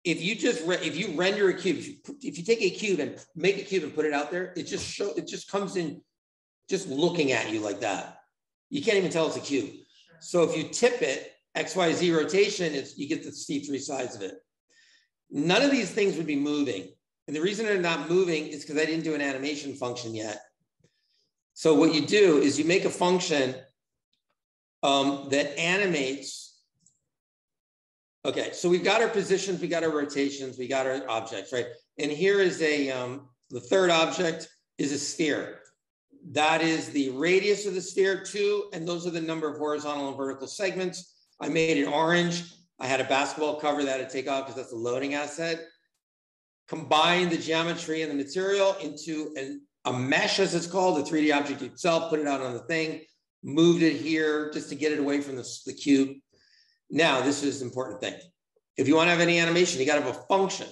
S3: if you render a cube, if you take a cube and make a cube and put it out there, it just comes in just looking at you like that. You can't even tell it's a cube. So if you tip it, XYZ rotation, you get to see 3 sides of it. None of these things would be moving. And the reason they're not moving is because I didn't do an animation function yet. So what you do is you make a function that animates. Okay, so we've got our positions, we got our rotations, we got our objects, right? And here is the third object is a sphere. That is the radius of the sphere, 2, and those are the number of horizontal and vertical segments. I made it orange. I had a basketball cover that I'd take off because that's a loading asset. Combine the geometry and the material into a mesh, as it's called, the 3D object itself, put it out on the thing, moved it here just to get it away from the cube. Now, this is the important thing. If you want to have any animation, you got to have a function.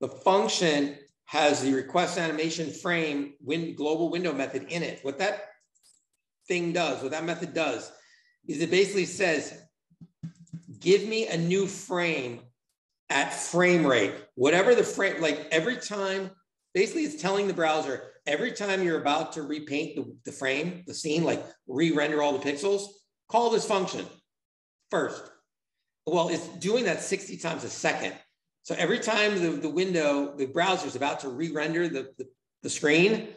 S3: The function has the request animation frame global window method in it. What that thing does, what that method does, is it basically says, give me a new frame at frame rate. Whatever the frame, like every time, basically it's telling the browser, every time you're about to repaint the frame, the scene, like re-render all the pixels, call this function first. Well, it's doing that 60 times a second. So every time the browser is about to re-render the screen,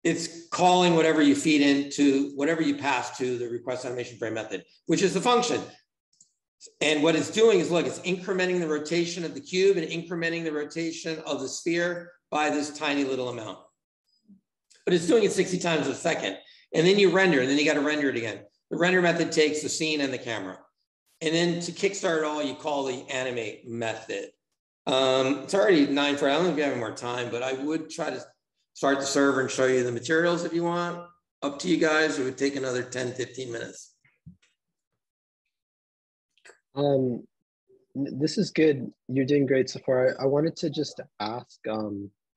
S3: it's calling whatever you feed into, whatever you pass to the request animation frame method, which is the function. And what it's doing is, look, it's incrementing the rotation of the cube and incrementing the rotation of the sphere by this tiny little amount. But it's doing it 60 times a second. And then you render, and then you got to render it again. The render method takes the scene and the camera. And then to kickstart it all, you call the animate method. It's already 9:40. I don't know if you have any more time, but I would try to start the server and show you the materials if you want. Up to you guys. It would take another 10, 15 minutes.
S1: This is good. You're doing great so far. I wanted to just ask,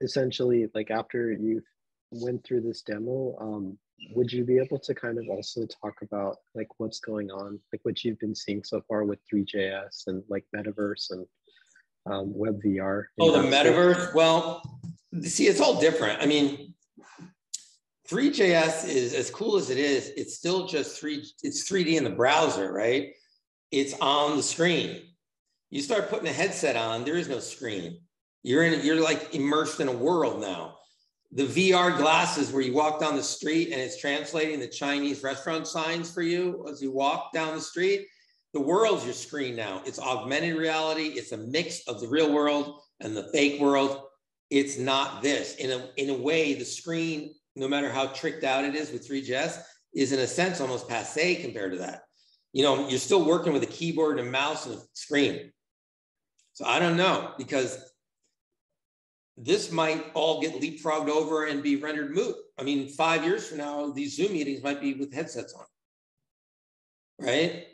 S1: essentially, like after you went through this demo, would you be able to kind of also talk about like what's going on, like what you've been seeing so far with Three.js and like metaverse and web VR?
S3: Oh, the metaverse? Well, see, it's all different. I mean, Three.js is as cool as it is. It's still just it's 3D in the browser, right? It's on the screen. You start putting a headset on, there is no screen. You're like immersed in a world now. The VR glasses where you walk down the street and it's translating the Chinese restaurant signs for you as you walk down the street. The world's your screen now. It's augmented reality. It's a mix of the real world and the fake world. It's not this. In a way, the screen, no matter how tricked out it is with Three.js, is in a sense almost passe compared to that. You know, you're still working with a keyboard and a mouse and a screen. So I don't know, because this might all get leapfrogged over and be rendered moot. I mean, 5 years from now, these Zoom meetings might be with headsets on, right?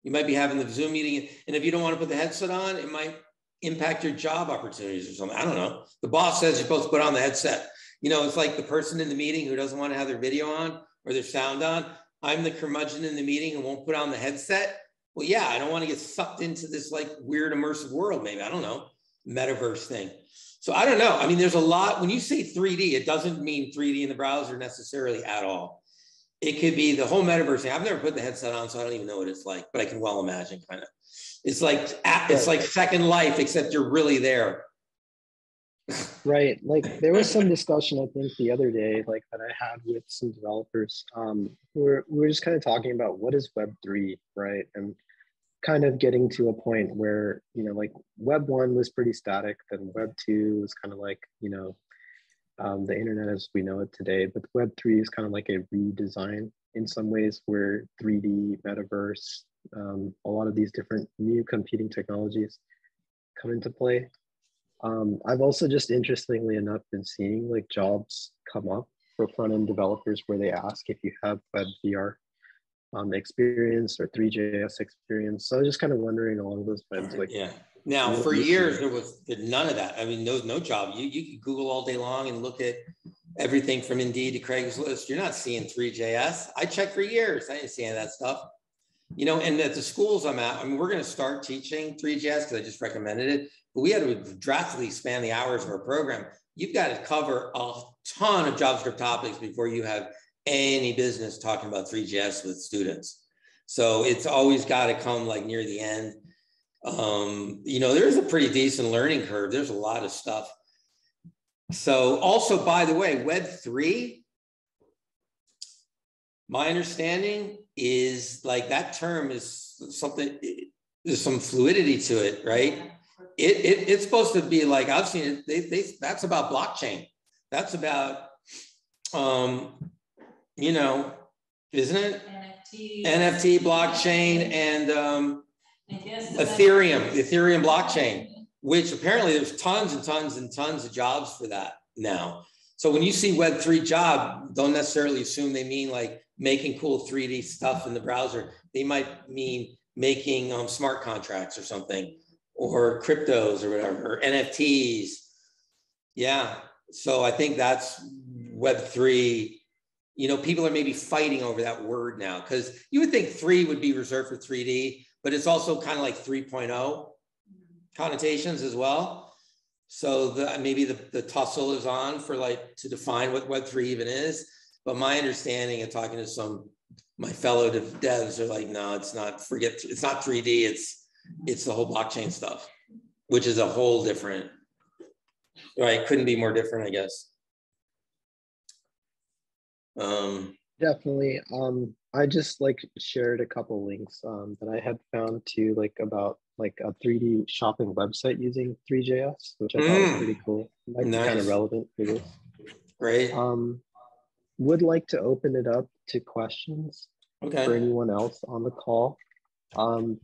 S3: You might be having the Zoom meeting, and if you don't want to put the headset on, it might impact your job opportunities or something. I don't know. The boss says you're supposed to put on the headset. You know, it's like the person in the meeting who doesn't want to have their video on or their sound on. I'm the curmudgeon in the meeting and won't put on the headset. Well, yeah, I don't want to get sucked into this like weird immersive world, maybe. I don't know, metaverse thing. So I don't know. I mean, there's a lot. When you say 3D, it doesn't mean 3D in the browser necessarily at all. It could be the whole metaverse thing. I've never put the headset on, so I don't even know what it's like, but I can well imagine kind of. It's like Second Life, except you're really there.
S1: Right. Like there was some discussion, I think, the other day, like that I had with some developers. We were just kind of talking about what is Web3, right? And kind of getting to a point where, you know, like Web 1 was pretty static, then Web 2 was kind of like, you know, the internet as we know it today. But Web 3 is kind of like a redesign in some ways, where 3D, metaverse, a lot of these different new competing technologies come into play. I've also just interestingly enough been seeing like jobs come up for front-end developers where they ask if you have web VR experience or Three.js experience. So I was just kind of wondering along those lines, like,
S3: yeah. Now, for years, there was none of that. I mean, no job. You could Google all day long and look at everything from Indeed to Craigslist. You're not seeing Three.js. I checked for years. I didn't see any of that stuff. You know, and at the schools I'm at, I mean, we're going to start teaching Three.js because I just recommended it. But we had to drastically expand the hours of our program. You've got to cover a ton of JavaScript topics before you have any business talking about Three.js with students. So it's always got to come like near the end. You know, there's a pretty decent learning curve. There's a lot of stuff. So also, by the way, Web3, my understanding is like that term is something, there's some fluidity to it, right? It's supposed to be like, I've seen it, that's about blockchain. That's about, you know, isn't it? NFT blockchain and Ethereum blockchain, which apparently there's tons and tons and tons of jobs for that now. So when you see Web3 job, don't necessarily assume they mean like making cool 3D stuff in the browser. They might mean making smart contracts or something, or cryptos or whatever, or NFTs. Yeah, so I think that's Web3. You know, people are maybe fighting over that word now, because you would think 3 would be reserved for 3D, but it's also kind of like 3.0 connotations as well. So maybe the tussle is on for like to define what Web3 even is. But my understanding of talking to my fellow devs are like, no, it's not. It's not 3D. It's the whole blockchain stuff, which is a whole different, right? Couldn't be more different, I guess.
S1: Definitely. I just like shared a couple links that I had found to like about like a 3D shopping website using Three.js, which I thought was pretty cool. It might be kind of relevant for this.
S3: Great.
S1: Would like to open it up to questions for anyone else on the call.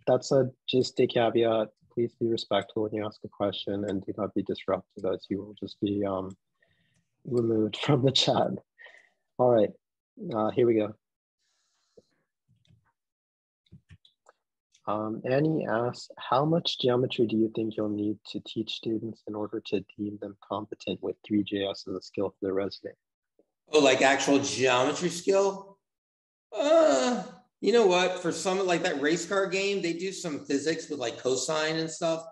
S1: That's just a caveat. Please be respectful when you ask a question and do not be disruptive, as you will just be removed from the chat. All right, here we go. Annie asks, how much geometry do you think you'll need to teach students in order to deem them competent with Three.js as a skill for their resume?
S3: Oh, like actual geometry skill? You know what? For some, like that race car game, they do some physics with like cosine and stuff,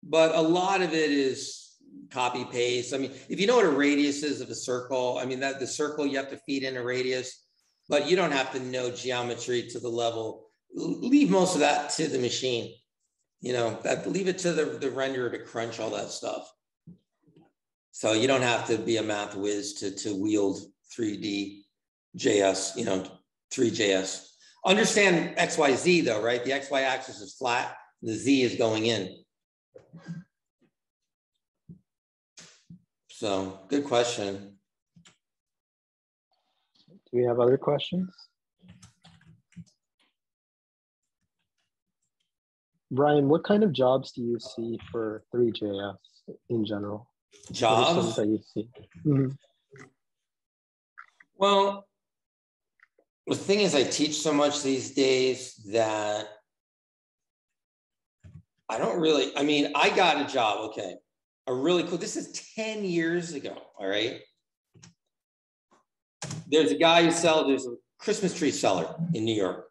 S3: but a lot of it is copy paste. I mean, if you know what a radius is of a circle, I mean, that the circle you have to feed in a radius, but you don't have to know geometry to the level. Leave most of that to the machine. You know, leave it to the renderer to crunch all that stuff. So you don't have to be a math whiz to wield 3D.js, you know, Three.js. Understand XYZ though, right? The XY axis is flat, the Z is going in. So good question.
S1: Do we have other questions? Brian, what kind of jobs do you see for Three.js in general?
S3: Jobs?
S1: That you see? Mm-hmm.
S3: Well, the thing is, I teach so much these days that I don't really, I mean, I got a job, okay, a really cool, this is 10 years ago, all right? There's a guy there's a Christmas tree seller in New York,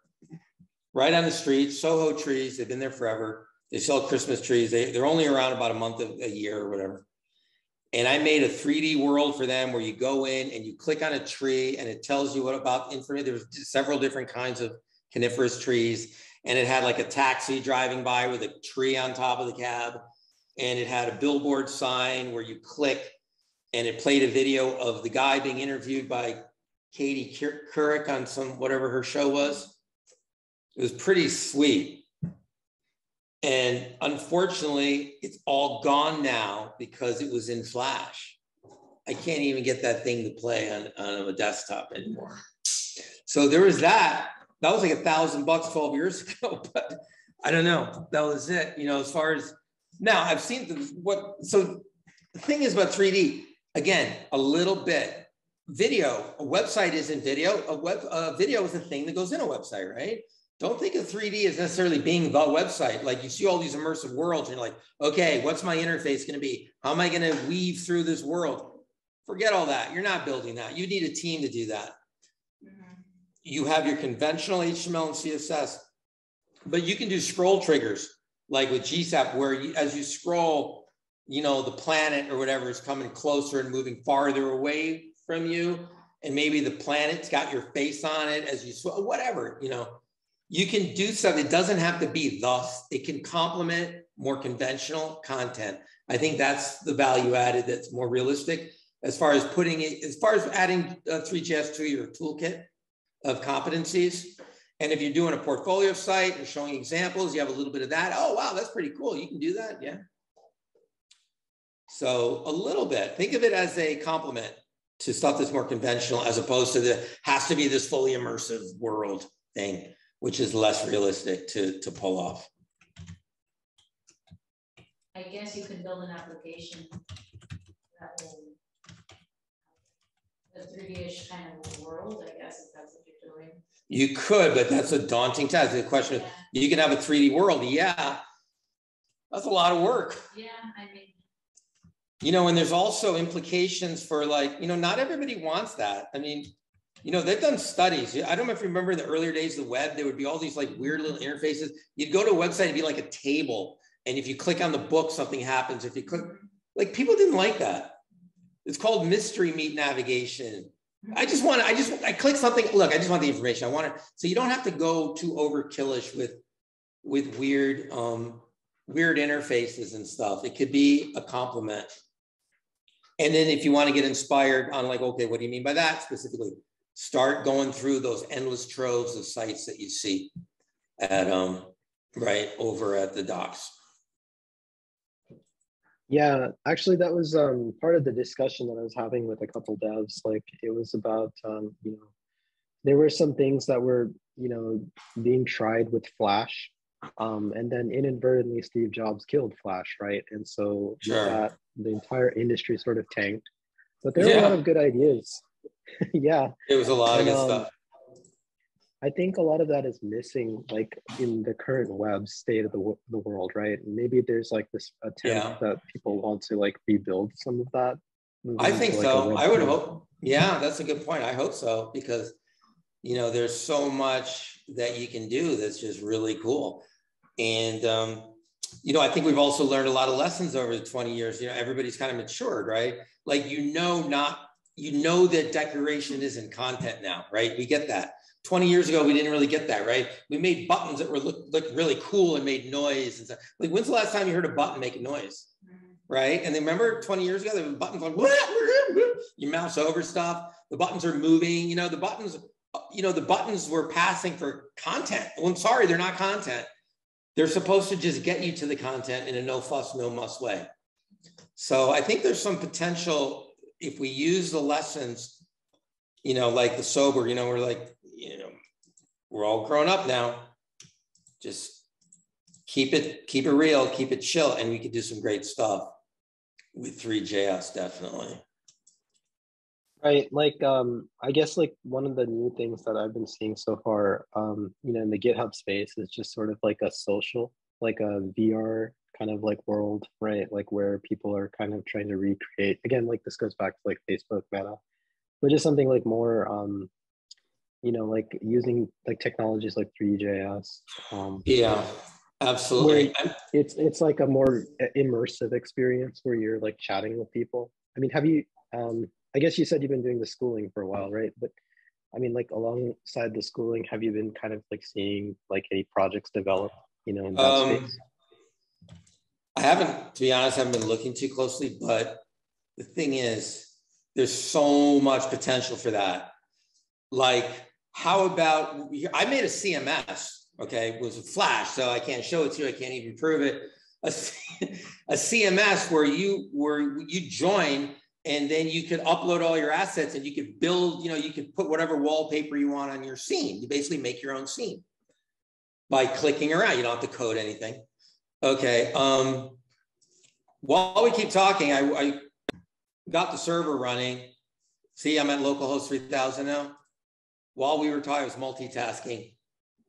S3: right on the street, Soho trees, they've been there forever. They sell Christmas trees, they're only around about a month a year or whatever. And I made a 3D world for them where you go in and you click on a tree and it tells you what about information. There was several different kinds of coniferous trees. And it had like a taxi driving by with a tree on top of the cab. And it had a billboard sign where you click and it played a video of the guy being interviewed by Katie Couric on some, whatever her show was. It was pretty sweet. And unfortunately, it's all gone now because it was in Flash. I can't even get that thing to play on a desktop anymore. So there was that. That was like $1,000 12 years ago, but I don't know. That was it. You know, as far as now, I've seen so the thing is about 3D, again, a little bit. Video, a website isn't video. A video is a thing that goes in a website, right? Don't think of 3D as necessarily being the website. Like you see all these immersive worlds and you're like, okay, what's my interface going to be? How am I going to weave through this world? Forget all that. You're not building that. You need a team to do that. Mm-hmm. You have your conventional HTML and CSS, but you can do scroll triggers like with GSAP where as you scroll, you know, the planet or whatever is coming closer and moving farther away from you. And maybe the planet's got your face on it as you whatever, you know. You can do stuff. It doesn't have to be thus. It can complement more conventional content. I think that's the value added that's more realistic as far as putting it, as far as adding Three.js to your toolkit of competencies. And if you're doing a portfolio site and showing examples, you have a little bit of that. Oh, wow, that's pretty cool. You can do that. Yeah. So a little bit, think of it as a complement to stuff that's more conventional as opposed to has to be this fully immersive world thing, which is less realistic to pull off.
S5: I guess you could build an application that will the 3D-ish kind of world, I guess, if that's what you're doing.
S3: You could, but that's a daunting task. The question is, you can have a 3D world. Yeah, that's a lot of work.
S5: Yeah, I mean.
S3: You know, and there's also implications for like, you know, not everybody wants that. I mean, you know, they've done studies. I don't know if you remember in the earlier days of the web, there would be all these like weird little interfaces. You'd go to a website and be like a table. And if you click on the book, something happens. If you click, like people didn't like that. It's called mystery meat navigation. I click something. Look, I just want the information. I want it. So you don't have to go too overkillish with weird, weird interfaces and stuff. It could be a complement. And then if you want to get inspired on like, okay, what do you mean by that specifically? Start going through those endless troves of sites that you see at right over at the docs.
S1: Yeah, actually, that was part of the discussion that I was having with a couple devs. Like, it was about you know, there were some things that were, you know, being tried with Flash, and then inadvertently Steve Jobs killed Flash, right? And so that the entire industry sort of tanked. But there were a lot of good ideas. Yeah,
S3: it was a lot of good stuff.
S1: I think a lot of that is missing, like in the current web state of the world, right? Maybe there's like this attempt that people want to like rebuild some of that.
S3: I think
S1: like
S3: so. I would hope. Yeah, that's a good point. I hope so, because, you know, there's so much that you can do that's just really cool. And, you know, I think we've also learned a lot of lessons over the 20 years. You know, everybody's kind of matured, right? Like, you know that decoration isn't content now, right? We get that. 20 years ago, we didn't really get that, right? We made buttons that were looked really cool and made noise and stuff. Like, when's the last time you heard a button make a noise, right? And then remember 20 years ago, there were buttons like, you mouse over stuff. The buttons are moving, you know, the buttons were passing for content. Well, I'm sorry, they're not content. They're supposed to just get you to the content in a no fuss, no muss way. So I think there's some potential if we use the lessons, you know, like the sober, you know, we're like, you know, we're all grown up now. Just keep it real, keep it chill, and we could do some great stuff with Three.js, definitely.
S1: Right, like I guess like one of the new things that I've been seeing so far, you know, in the GitHub space is just sort of like a social, like a VR kind of like world, right? Like where people are kind of trying to recreate, again, like this goes back to like Facebook Meta, but just something like more, you know, like using like technologies like Three.js.
S3: Yeah, absolutely.
S1: It's like a more immersive experience where you're like chatting with people. I mean, have you, I guess you said you've been doing the schooling for a while, right? But I mean, like alongside the schooling, have you been kind of like seeing like any projects develop, you know, in that space?
S3: I haven't, to be honest, I haven't been looking too closely, but the thing is, there's so much potential for that. Like, how about, I made a CMS, okay, it was a Flash, so I can't show it to you, I can't even prove it. A CMS where you join, and then you could upload all your assets and you could build, you know, you could put whatever wallpaper you want on your scene. You basically make your own scene by clicking around. You don't have to code anything. Okay. While we keep talking, I got the server running. See, I'm at localhost 3000 now. While we were talking, I was multitasking,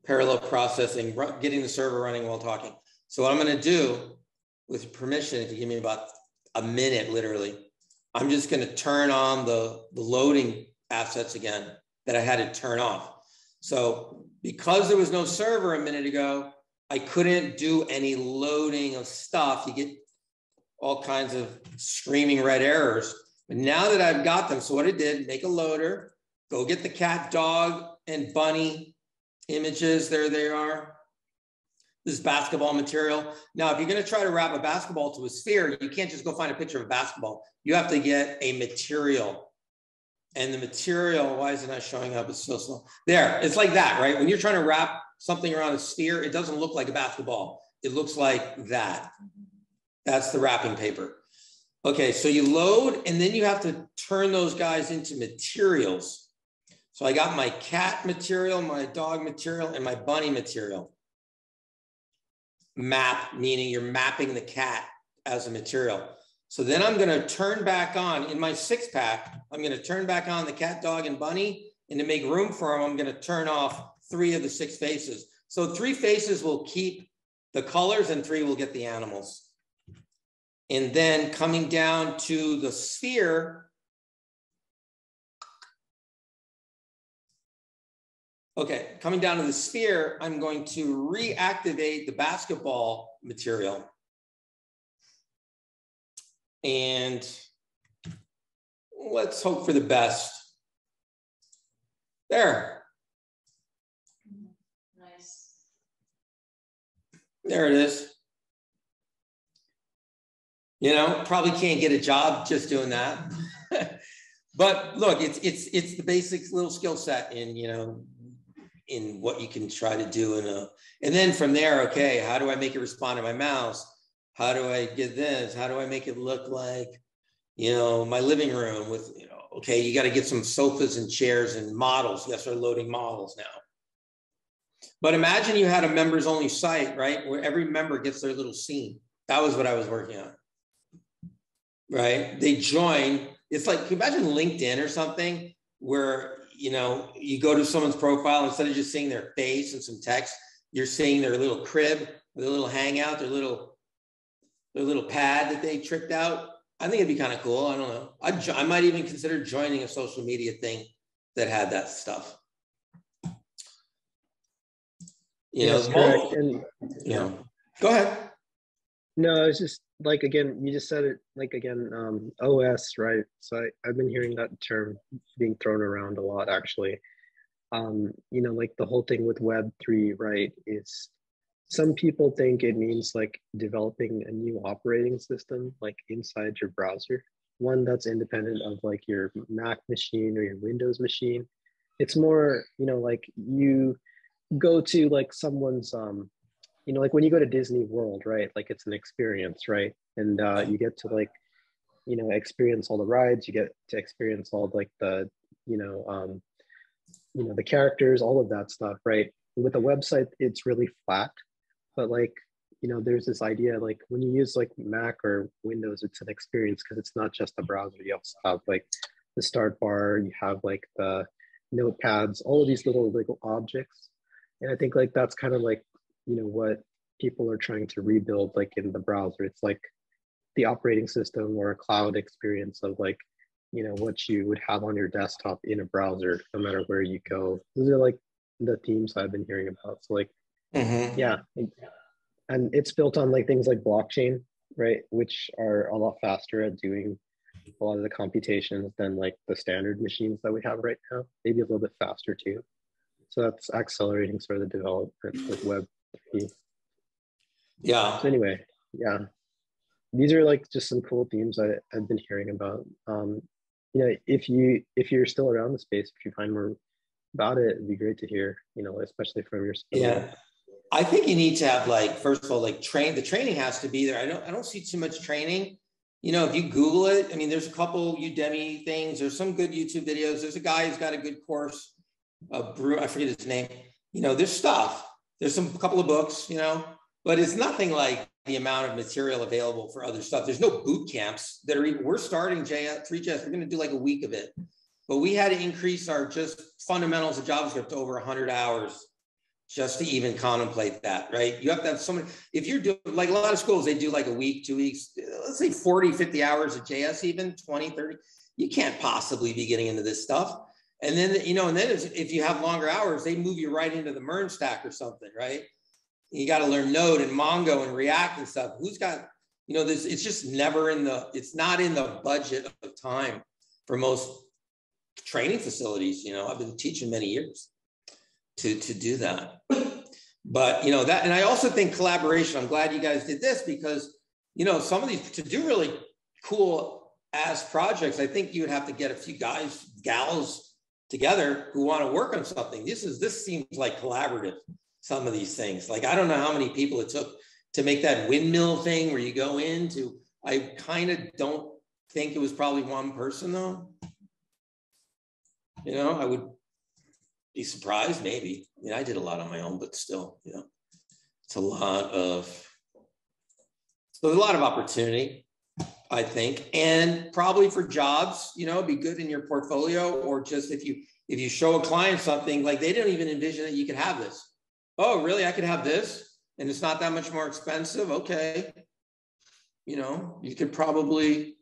S3: parallel processing, getting the server running while talking. So what I'm going to do, with permission, if you give me about a minute, literally, I'm just going to turn on the loading assets again that I had to turn off. So because there was no server a minute ago, I couldn't do any loading of stuff. You get all kinds of screaming red errors. But now that I've got them, so what I did, make a loader, go get the cat, dog, and bunny images. There they are. This is basketball material. Now, if you're going to try to wrap a basketball to a sphere, you can't just go find a picture of a basketball. You have to get a material. And the material, why is it not showing up? It's so slow. There, it's like that, right? When you're trying to wrap something around a sphere, it doesn't look like a basketball. It looks like that. That's the wrapping paper. Okay, so you load, and then you have to turn those guys into materials. So I got my cat material, my dog material, and my bunny material. Map, meaning you're mapping the cat as a material. So then I'm going to turn back on, in my 6-pack, I'm going to turn back on the cat, dog, and bunny. And to make room for them, I'm going to turn off 3 of the 6 faces. So 3 faces will keep the colors and 3 will get the animals. And then coming down to the sphere, okay, coming down to the sphere, I'm going to reactivate the basketball material. And let's hope for the best. There.
S5: Nice.
S3: There it is. You know, probably can't get a job just doing that. But look, it's the basic little skill set in, you know, in what you can try to do and then from there, okay, how do I make it respond to my mouse? How do I get this? How do I make it look like, you know, my living room with, you know, okay, you got to get some sofas and chairs and models. Yes, we're loading models now. But imagine you had a members only site, right? Where every member gets their little scene. That was what I was working on, right? They join. It's like, imagine LinkedIn or something where you know, you go to someone's profile, instead of just seeing their face and some text, you're seeing their little crib, their little hangout, their little pad that they tricked out. I think it'd be kind of cool. I don't know. I might even consider joining a social media thing that had that stuff. You know,
S1: correct. And
S3: you know, go ahead.
S1: no, it's just like, again, you just said it, like, again, OS, right? So I've been hearing that term being thrown around a lot, actually. You know, like the whole thing with Web3, right, is some people think it means like developing a new operating system, like inside your browser, one that's independent of like your Mac machine or your Windows machine. It's more, you know, like you go to like someone's, you know, like when you go to Disney World, right? Like it's an experience, right? And you get to like, you know, experience all the rides. You get to experience all like the, you know, the characters, all of that stuff, right? With a website, it's really flat. But like, you know, there's this idea like when you use like Mac or Windows, it's an experience because it's not just a browser. You also have like the start bar, you have like the notepads, all of these little objects. And I think like that's kind of like, you know, what people are trying to rebuild like in the browser. It's like the operating system or a cloud experience of like, you know, what you would have on your desktop in a browser, no matter where you go. Those are like the themes I've been hearing about. So like, yeah, and it's built on like things like blockchain, right, which are a lot faster at doing a lot of the computations than like the standard machines that we have right now, maybe a little bit faster too. So that's accelerating sort of the development with Web3.
S3: Yeah.
S1: So anyway, yeah, these are like just some cool themes I've been hearing about. You know, if you're still around the space, if you find more about it, it'd be great to hear, you know, especially from your school.
S3: Yeah. I think you need to have like, first of all, like the training has to be there. I don't see too much training. You know, if you Google it, I mean, there's a couple Udemy things, there's some good YouTube videos. There's a guy who's got a good course, I forget his name. You know, there's stuff. There's a couple of books, you know, but it's nothing like the amount of material available for other stuff. There's no boot camps that are even, we're starting Three.js, we're going to do like a week of it, but we had to increase our just fundamentals of JavaScript to over 100 hours just to even contemplate that, right? You have to have so many, if you're doing, like a lot of schools, they do like a week, 2 weeks, let's say 40, 50 hours of JS, even 20, 30, you can't possibly be getting into this stuff. And then, you know, and then if you have longer hours, they move you right into the MERN stack or something, right? You got to learn Node and Mongo and React and stuff. Who's got, you know, this, it's just never in the, it's not in the budget of time for most training facilities. You know, I've been teaching many years to do that. But, you know, that, and I also think collaboration, I'm glad you guys did this because, you know, some of these, to do really cool ass projects, I think you would have to get a few guys, gals together who want to work on something. This seems like collaborative, some of these things. Like, I don't know how many people it took to make that windmill thing where you go into, I kind of don't think it was probably one person though. You know, I would be surprised maybe. I mean, I did a lot on my own, but still, you know, it's a lot of, so there's a lot of opportunity, I think, and probably for jobs, you know, be good in your portfolio, or just if you show a client something, like they didn't even envision that you could have this. Oh, really? I could have this and it's not that much more expensive. Okay. You know, you could probably,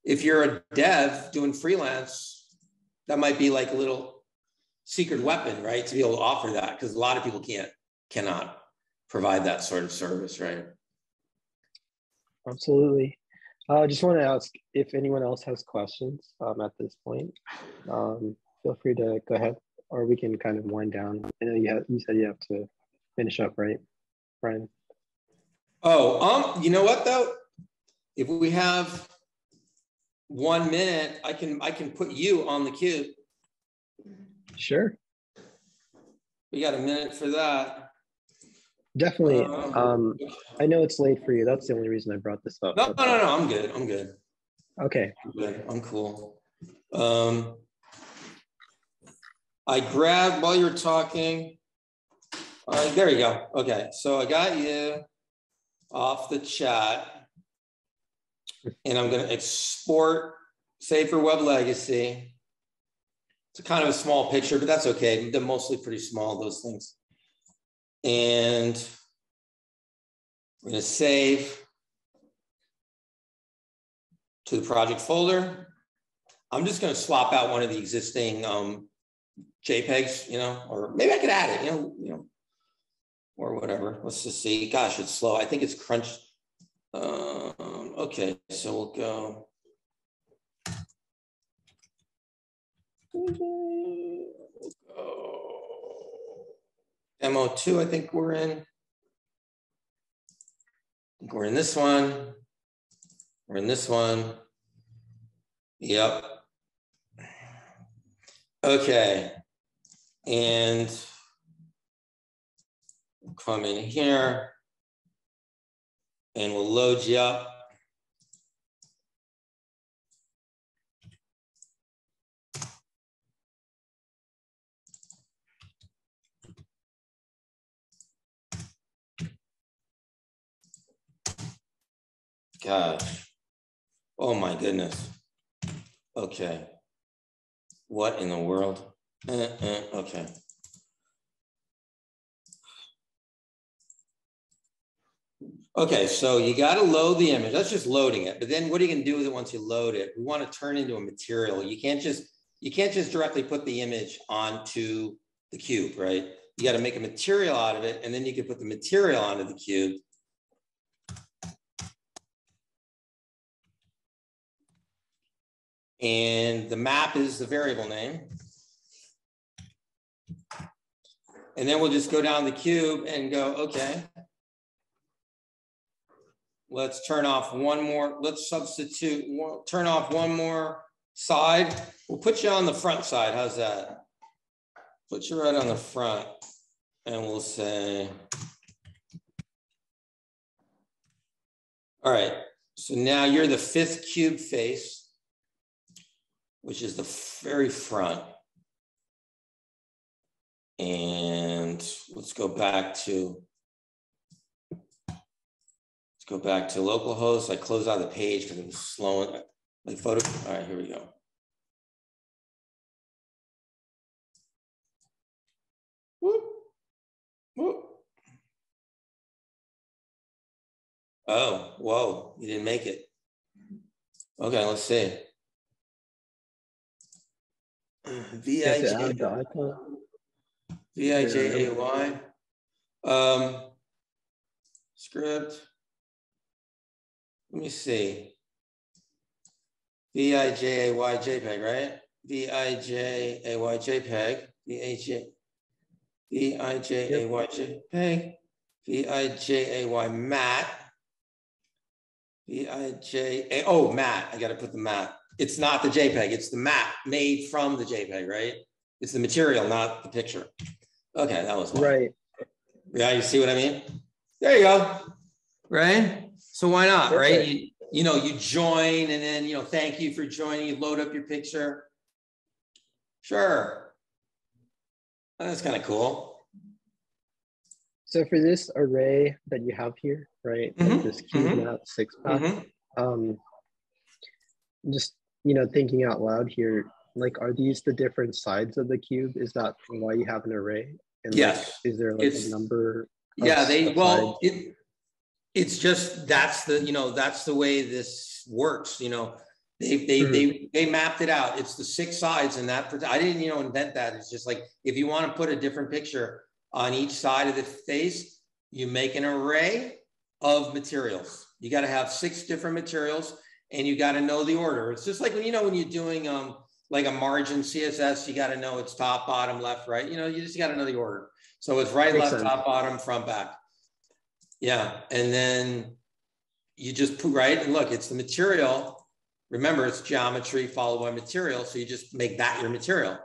S3: if you're a dev doing freelance, that might be like a little secret weapon, right? To be able to offer that, because a lot of people cannot provide that sort of service, right?
S1: Absolutely. I just want to ask if anyone else has questions at this point. Feel free to go ahead, or we can kind of wind down. I know you said you have to finish up, right, Brian?
S3: Oh, you know what though? If we have 1 minute, I can put you on the queue.
S1: Sure.
S3: We got a minute for that.
S1: Definitely. I know it's late for you. That's the only reason I brought this up.
S3: No, I'm good. I'm good.
S1: Okay.
S3: I'm good. I'm cool. I grabbed while you were talking. All right, there you go. Okay, so I got you off the chat, and I'm going to export Safer Web Legacy. It's a kind of a small picture, but that's okay. They're mostly pretty small, those things. And we're going to save to the project folder. I'm just going to swap out one of the existing JPEGs, or maybe I could add it, or whatever. Let's just see. Gosh, it's slow. I think it's crunched. Okay, so we'll go. Demo 2, I think we're in. We're in this one. We're in this one. Yep. Okay. And we'll come in here and we'll load you up. Gosh. Oh my goodness. Okay. What in the world? Okay. Okay, so you got to load the image. That's just loading it. But then what are you going to do with it once you load it? We want to turn into a material. You can't just directly put the image onto the cube, right? You got to make a material out of it, and then you can put the material onto the cube. And the map is the variable name. And then we'll just go down the cube and go, okay. Let's turn off one more, let's substitute, turn off one more side. We'll put you on the front side, how's that? Put you right on the front and we'll say, all right, so now you're the 5th cube face, which is the very front. And let's go back to localhost. I closed out the page because it was slowing my photo. All right, here we go. Whoop, whoop. Oh, whoa, you didn't make it. Okay, let's see. Vijay. Script. Let me see. Vijay JPEG, right? Vijay JPEG. Vijay JPEG. Vijay mat. Vijay. Oh, mat. I got to put the mat. It's not the JPEG. It's the mat made from the JPEG, right? It's the material, not the picture. Okay, that was one.
S1: Right.
S3: Yeah, you see what I mean? There you go. Right? So why not, right? You join and then, thank you for joining. You load up your picture. Sure. That's kind of cool.
S1: So for this array that you have here, right? Like this cube map 6-pack, just, thinking out loud here, like, are these the different sides of the cube? Is that why you have an array? And
S3: yes.
S1: Like, is there like a number?
S3: Yeah, it's just, that's the way this works. They mapped it out. It's the 6 sides, and that I didn't, invent that. It's just like, if you want to put a different picture on each side of the face, you make an array of materials. You got to have 6 different materials, and you got to know the order. It's just like when you're doing like a margin CSS, you got to know it's top, bottom, left, right. You just got to know the order. So it's right, left, top, bottom, front, back. Yeah, and then you just put right, and look, it's the material. Remember, it's geometry followed by material, so you just make that your material.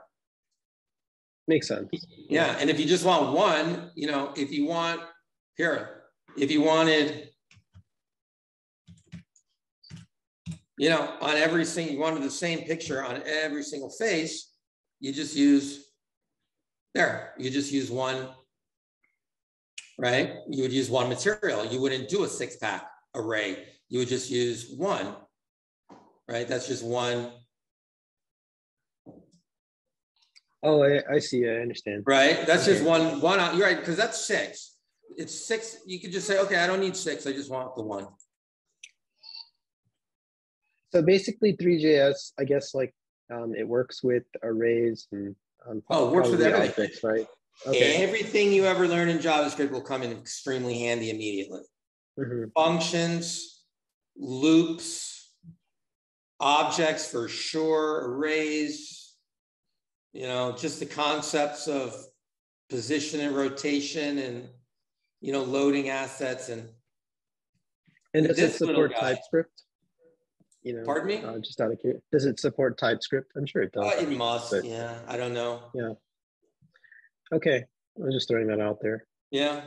S1: Makes sense.
S3: Yeah, and if you just want one, if you wanted, on every single, you wanted the same picture on every single face, you just use one, right? You would use one material. You wouldn't do a 6-pack array. You would just use one, right? That's just one
S1: Oh, I see. I understand.
S3: Right. That's
S1: Okay.
S3: just one out. You're right. Cause that's 6. It's 6. You could just say, okay, I don't need 6. I just want the 1.
S1: So basically 3JS, I guess like it works with arrays and
S3: Oh, it works with
S1: probably
S3: everything.
S1: objects, right? Okay.
S3: Everything you ever learn in JavaScript will come in extremely handy immediately.
S1: Mhm.
S3: Functions, loops, objects for sure, arrays, you know, just the concepts of position and rotation and, you know, loading assets and
S1: does it
S3: this little
S1: support
S3: guy.
S1: TypeScript? You know,
S3: Pardon me?
S1: just out of curiosity, does it support TypeScript? I'm sure it does.
S3: It must,
S1: but,
S3: yeah. I don't know.
S1: Yeah. Okay, I'm just throwing that out there.
S3: Yeah,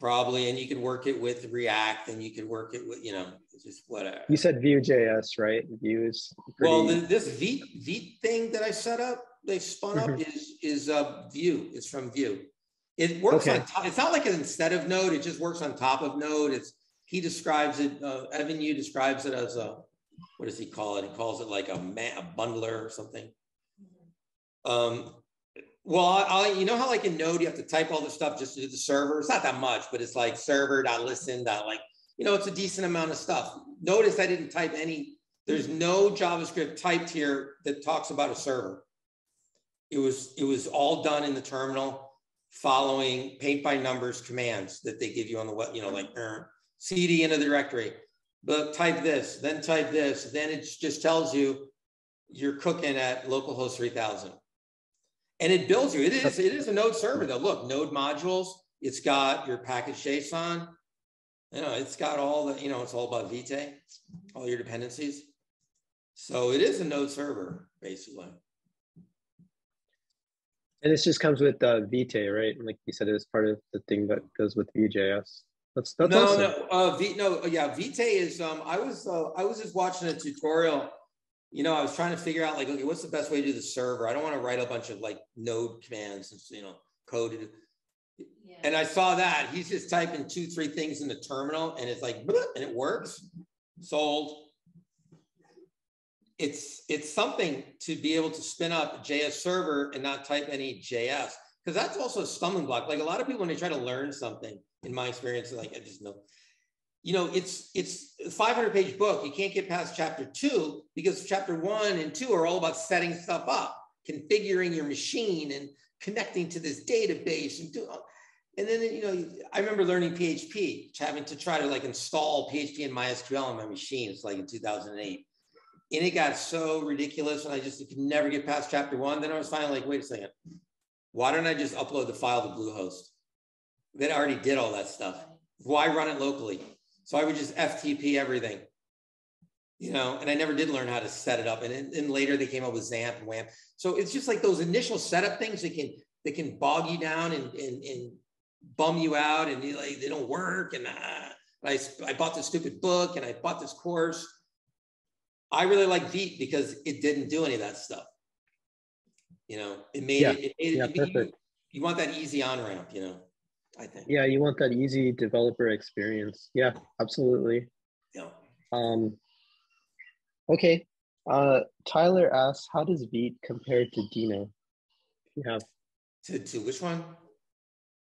S3: probably. And you could work it with React, and you could work it with, you know, just whatever.
S1: You said Vue.js, right? Vue is pretty...
S3: Well, this Vite thing that I set up, they spun up is Vue. It's from Vue. It works on top. It's not like an instead of Node. It just works on top of Node. He describes it. Evan Yu describes it as a, what does he call it? He calls it like a bundler or something. Well, you know how like in Node you have to type all the stuff just to do the server. It's not that much, but it's like server.listen. Like, you know, it's a decent amount of stuff. Notice I didn't type any. There's no JavaScript typed here that talks about a server. It was all done in the terminal, following paint by numbers commands that they give you on the web. You know, like cd into the directory, but type this, then type this, then it just tells you you're cooking at localhost 3000. And it builds you. It is a Node server though. Look, Node modules. It's got your package JSON. You know, it's got all the, you know, it's all about Vijay, all your dependencies. So it is a Node server, basically.
S1: And this just comes with Vite, right? Like you said, it's part of the thing that goes with Vue.js. That's
S3: no,
S1: awesome.
S3: Vite is. I was just watching a tutorial. You know, I was trying to figure out like, okay, what's the best way to do the server? I don't want to write a bunch of like Node commands and, you know, code. Yeah. And I saw that he's just typing 2-3 things in the terminal, and it's like, and it works. Sold. It's something to be able to spin up a JS server and not type any JS, because that's also a stumbling block. Like a lot of people, when they try to learn something, in my experience, like I just know, you know, it's a 500-page book. You can't get past chapter 2 because chapter 1 and 2 are all about setting stuff up, configuring your machine and connecting to this database and then, you know, I remember learning PHP, having to try to like install PHP and MySQL on my machine. It's like in 2008. And it got so ridiculous, and I just could never get past chapter 1. Then I was finally like, wait a second, why don't I just upload the file to Bluehost? That already did all that stuff. Why run it locally? So I would just FTP everything, you know, and I never did learn how to set it up. And later they came up with XAMPP and WAMP. So it's just like those initial setup things that can bog you down and bum you out, and like they don't work. And I bought this stupid book and I bought this course. I really like Vite because it didn't do any of that stuff. You know, it made it
S1: perfect.
S3: You want that easy on ramp, you know, I think.
S1: Yeah, you want that easy developer experience. Yeah, absolutely.
S3: Yeah.
S1: Okay. Tyler asks, how does Vite compare to Dino? If you have
S3: to which one?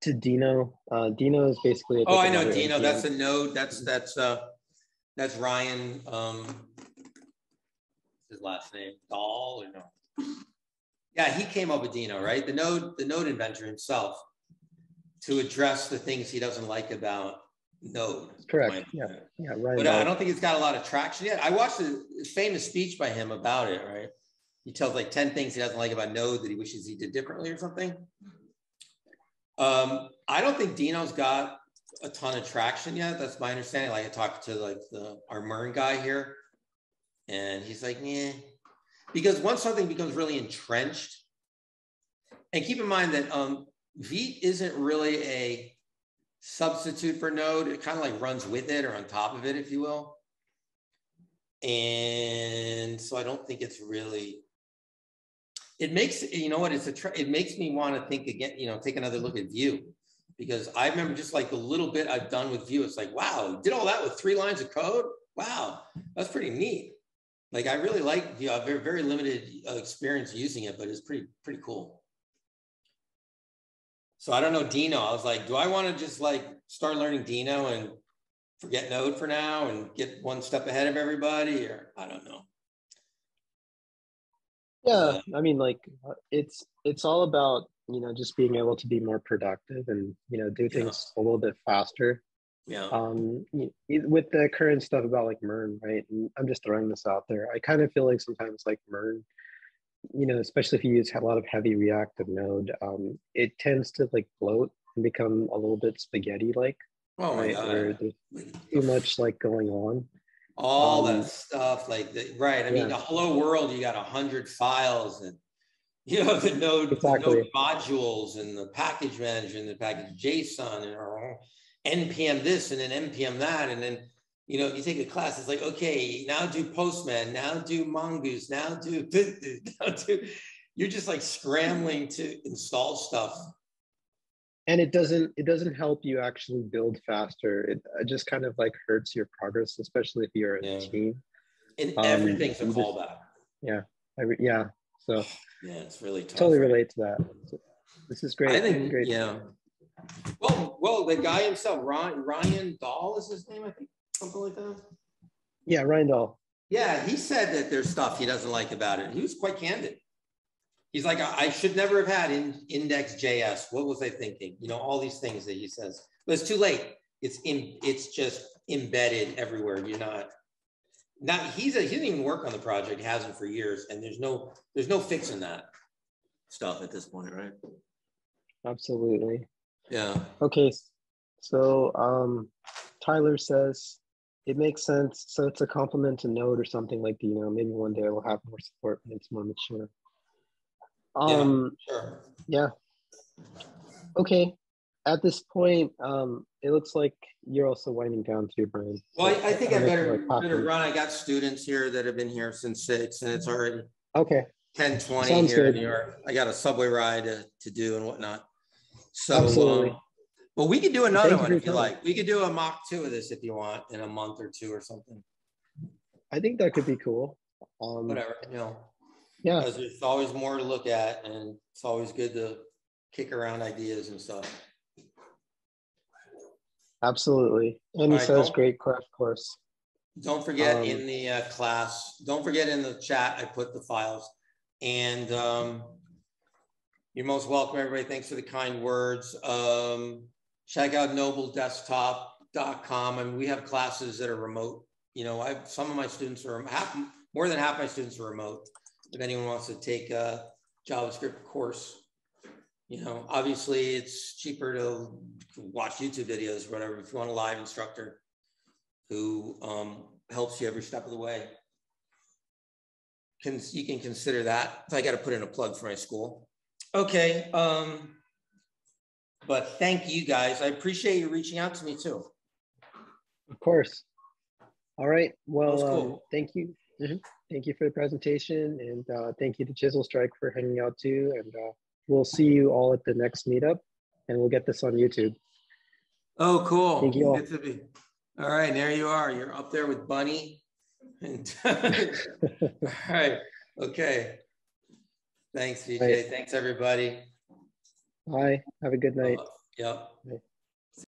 S1: To Dino. Dino is basically.
S3: I know Dino. That's a node. That's Ryan. His last name, Dahl or no? Yeah, he came up with Dino, right? The node inventor himself, to address the things he doesn't like about Node.
S1: Correct. Yeah, right.
S3: But I don't think it's got a lot of traction yet. I watched a famous speech by him about it, right? He tells like 10 things he doesn't like about Node that he wishes he did differently or something. I don't think Dino's got a ton of traction yet. That's my understanding. Like I talked to like our MERN guy here, and he's like, yeah. Because once something becomes really entrenched, and keep in mind that Vite isn't really a substitute for Node. It kind of like runs with it or on top of it, if you will. And so I don't think it's really, it makes, you know what, it makes me want to think again, you know, take another look at Vue. Because I remember just like the little bit I've done with Vue, it's like, wow, did all that with 3 lines of code? Wow, that's pretty neat. Like I really like, very, very limited experience using it, but it's pretty cool. So I don't know Dino. I was like, do I want to just like start learning Dino and forget Node for now and get one step ahead of everybody, or I don't know.
S1: Yeah, I mean, like it's all about, you know, just being able to be more productive and, you know, do things a little bit faster.
S3: Yeah.
S1: With the current stuff about like MERN, right? And I'm just throwing this out there. I kind of feel like sometimes like MERN, you know, especially if you use a lot of heavy React and Node, it tends to like bloat and become a little bit spaghetti-like.
S3: Oh my
S1: right?
S3: God.
S1: Where there's too much like going on.
S3: All that stuff, like right. I mean, the hello world, you got 100 files, and you know the node,
S1: exactly.
S3: the node modules, and the package manager, and the package JSON, and npm this, and then npm that, and then you know you take a class. It's like, okay, now do Postman, now do Mongoose, now do. You're just like scrambling to install stuff.
S1: And it doesn't help you actually build faster. It just kind of like hurts your progress, especially if you're a team.
S3: And everything's a callback.
S1: Yeah. So
S3: yeah, it's really tough.
S1: Totally relate to that. So, this is great.
S3: I think
S1: great.
S3: Yeah. Well, the guy himself, Ryan Dahl is his name, I think, something like that.
S1: Yeah, Ryan Dahl.
S3: Yeah, he said that there's stuff he doesn't like about it. He was quite candid. He's like, I should never have had index.js. What was I thinking? You know, all these things that he says. But it's too late. It's just embedded everywhere. You're not. He didn't even work on the project. He hasn't for years, and there's no fixing that stuff at this point, right?
S1: Absolutely.
S3: Yeah.
S1: Okay. So Tyler says it makes sense. So it's a compliment to Node or something like, you know, maybe one day we'll have more support and it's more mature.
S3: Sure.
S1: Yeah. Okay. At this point, it looks like you're also winding down too, Brian.
S3: Well, I think I better run. I got students here that have been here since 6, and it's already 10:20
S1: Sounds
S3: here
S1: good.
S3: in New York. I got a subway ride to do and whatnot. So,
S1: absolutely.
S3: Well, we could do another one if you like. We could do a mock 2 of this if you want in a month or 2 or something.
S1: I think that could be cool.
S3: Whatever, you know.
S1: Yeah.
S3: Because there's always more to look at, and it's always good to kick around ideas and stuff.
S1: Absolutely. And he says great crash course.
S3: Don't forget in the class, don't forget in the chat, I put the files. And you're most welcome, everybody. Thanks for the kind words. Check out nobledesktop.com. I mean, we have classes that are remote. You know, some of my students are, more than half my students are remote. If anyone wants to take a JavaScript course, you know, obviously it's cheaper to watch YouTube videos or whatever. If you want a live instructor who helps you every step of the way, you can consider that. I got to put in a plug for my school. Okay. But thank you guys. I appreciate you reaching out to me too.
S1: Of course. All right. Well,
S3: cool.
S1: Thank you. Thank you for the presentation, and thank you to Chisel Strike for hanging out too. And we'll see you all at the next meetup, and we'll get this on YouTube.
S3: Oh, cool.
S1: Thank you all.
S3: Good to be. All right, there you are. You're up there with Bunny. And all right. Okay. Thanks, Vijay. Thanks, everybody.
S1: Bye. Have a good night.
S3: Yep.
S1: Bye.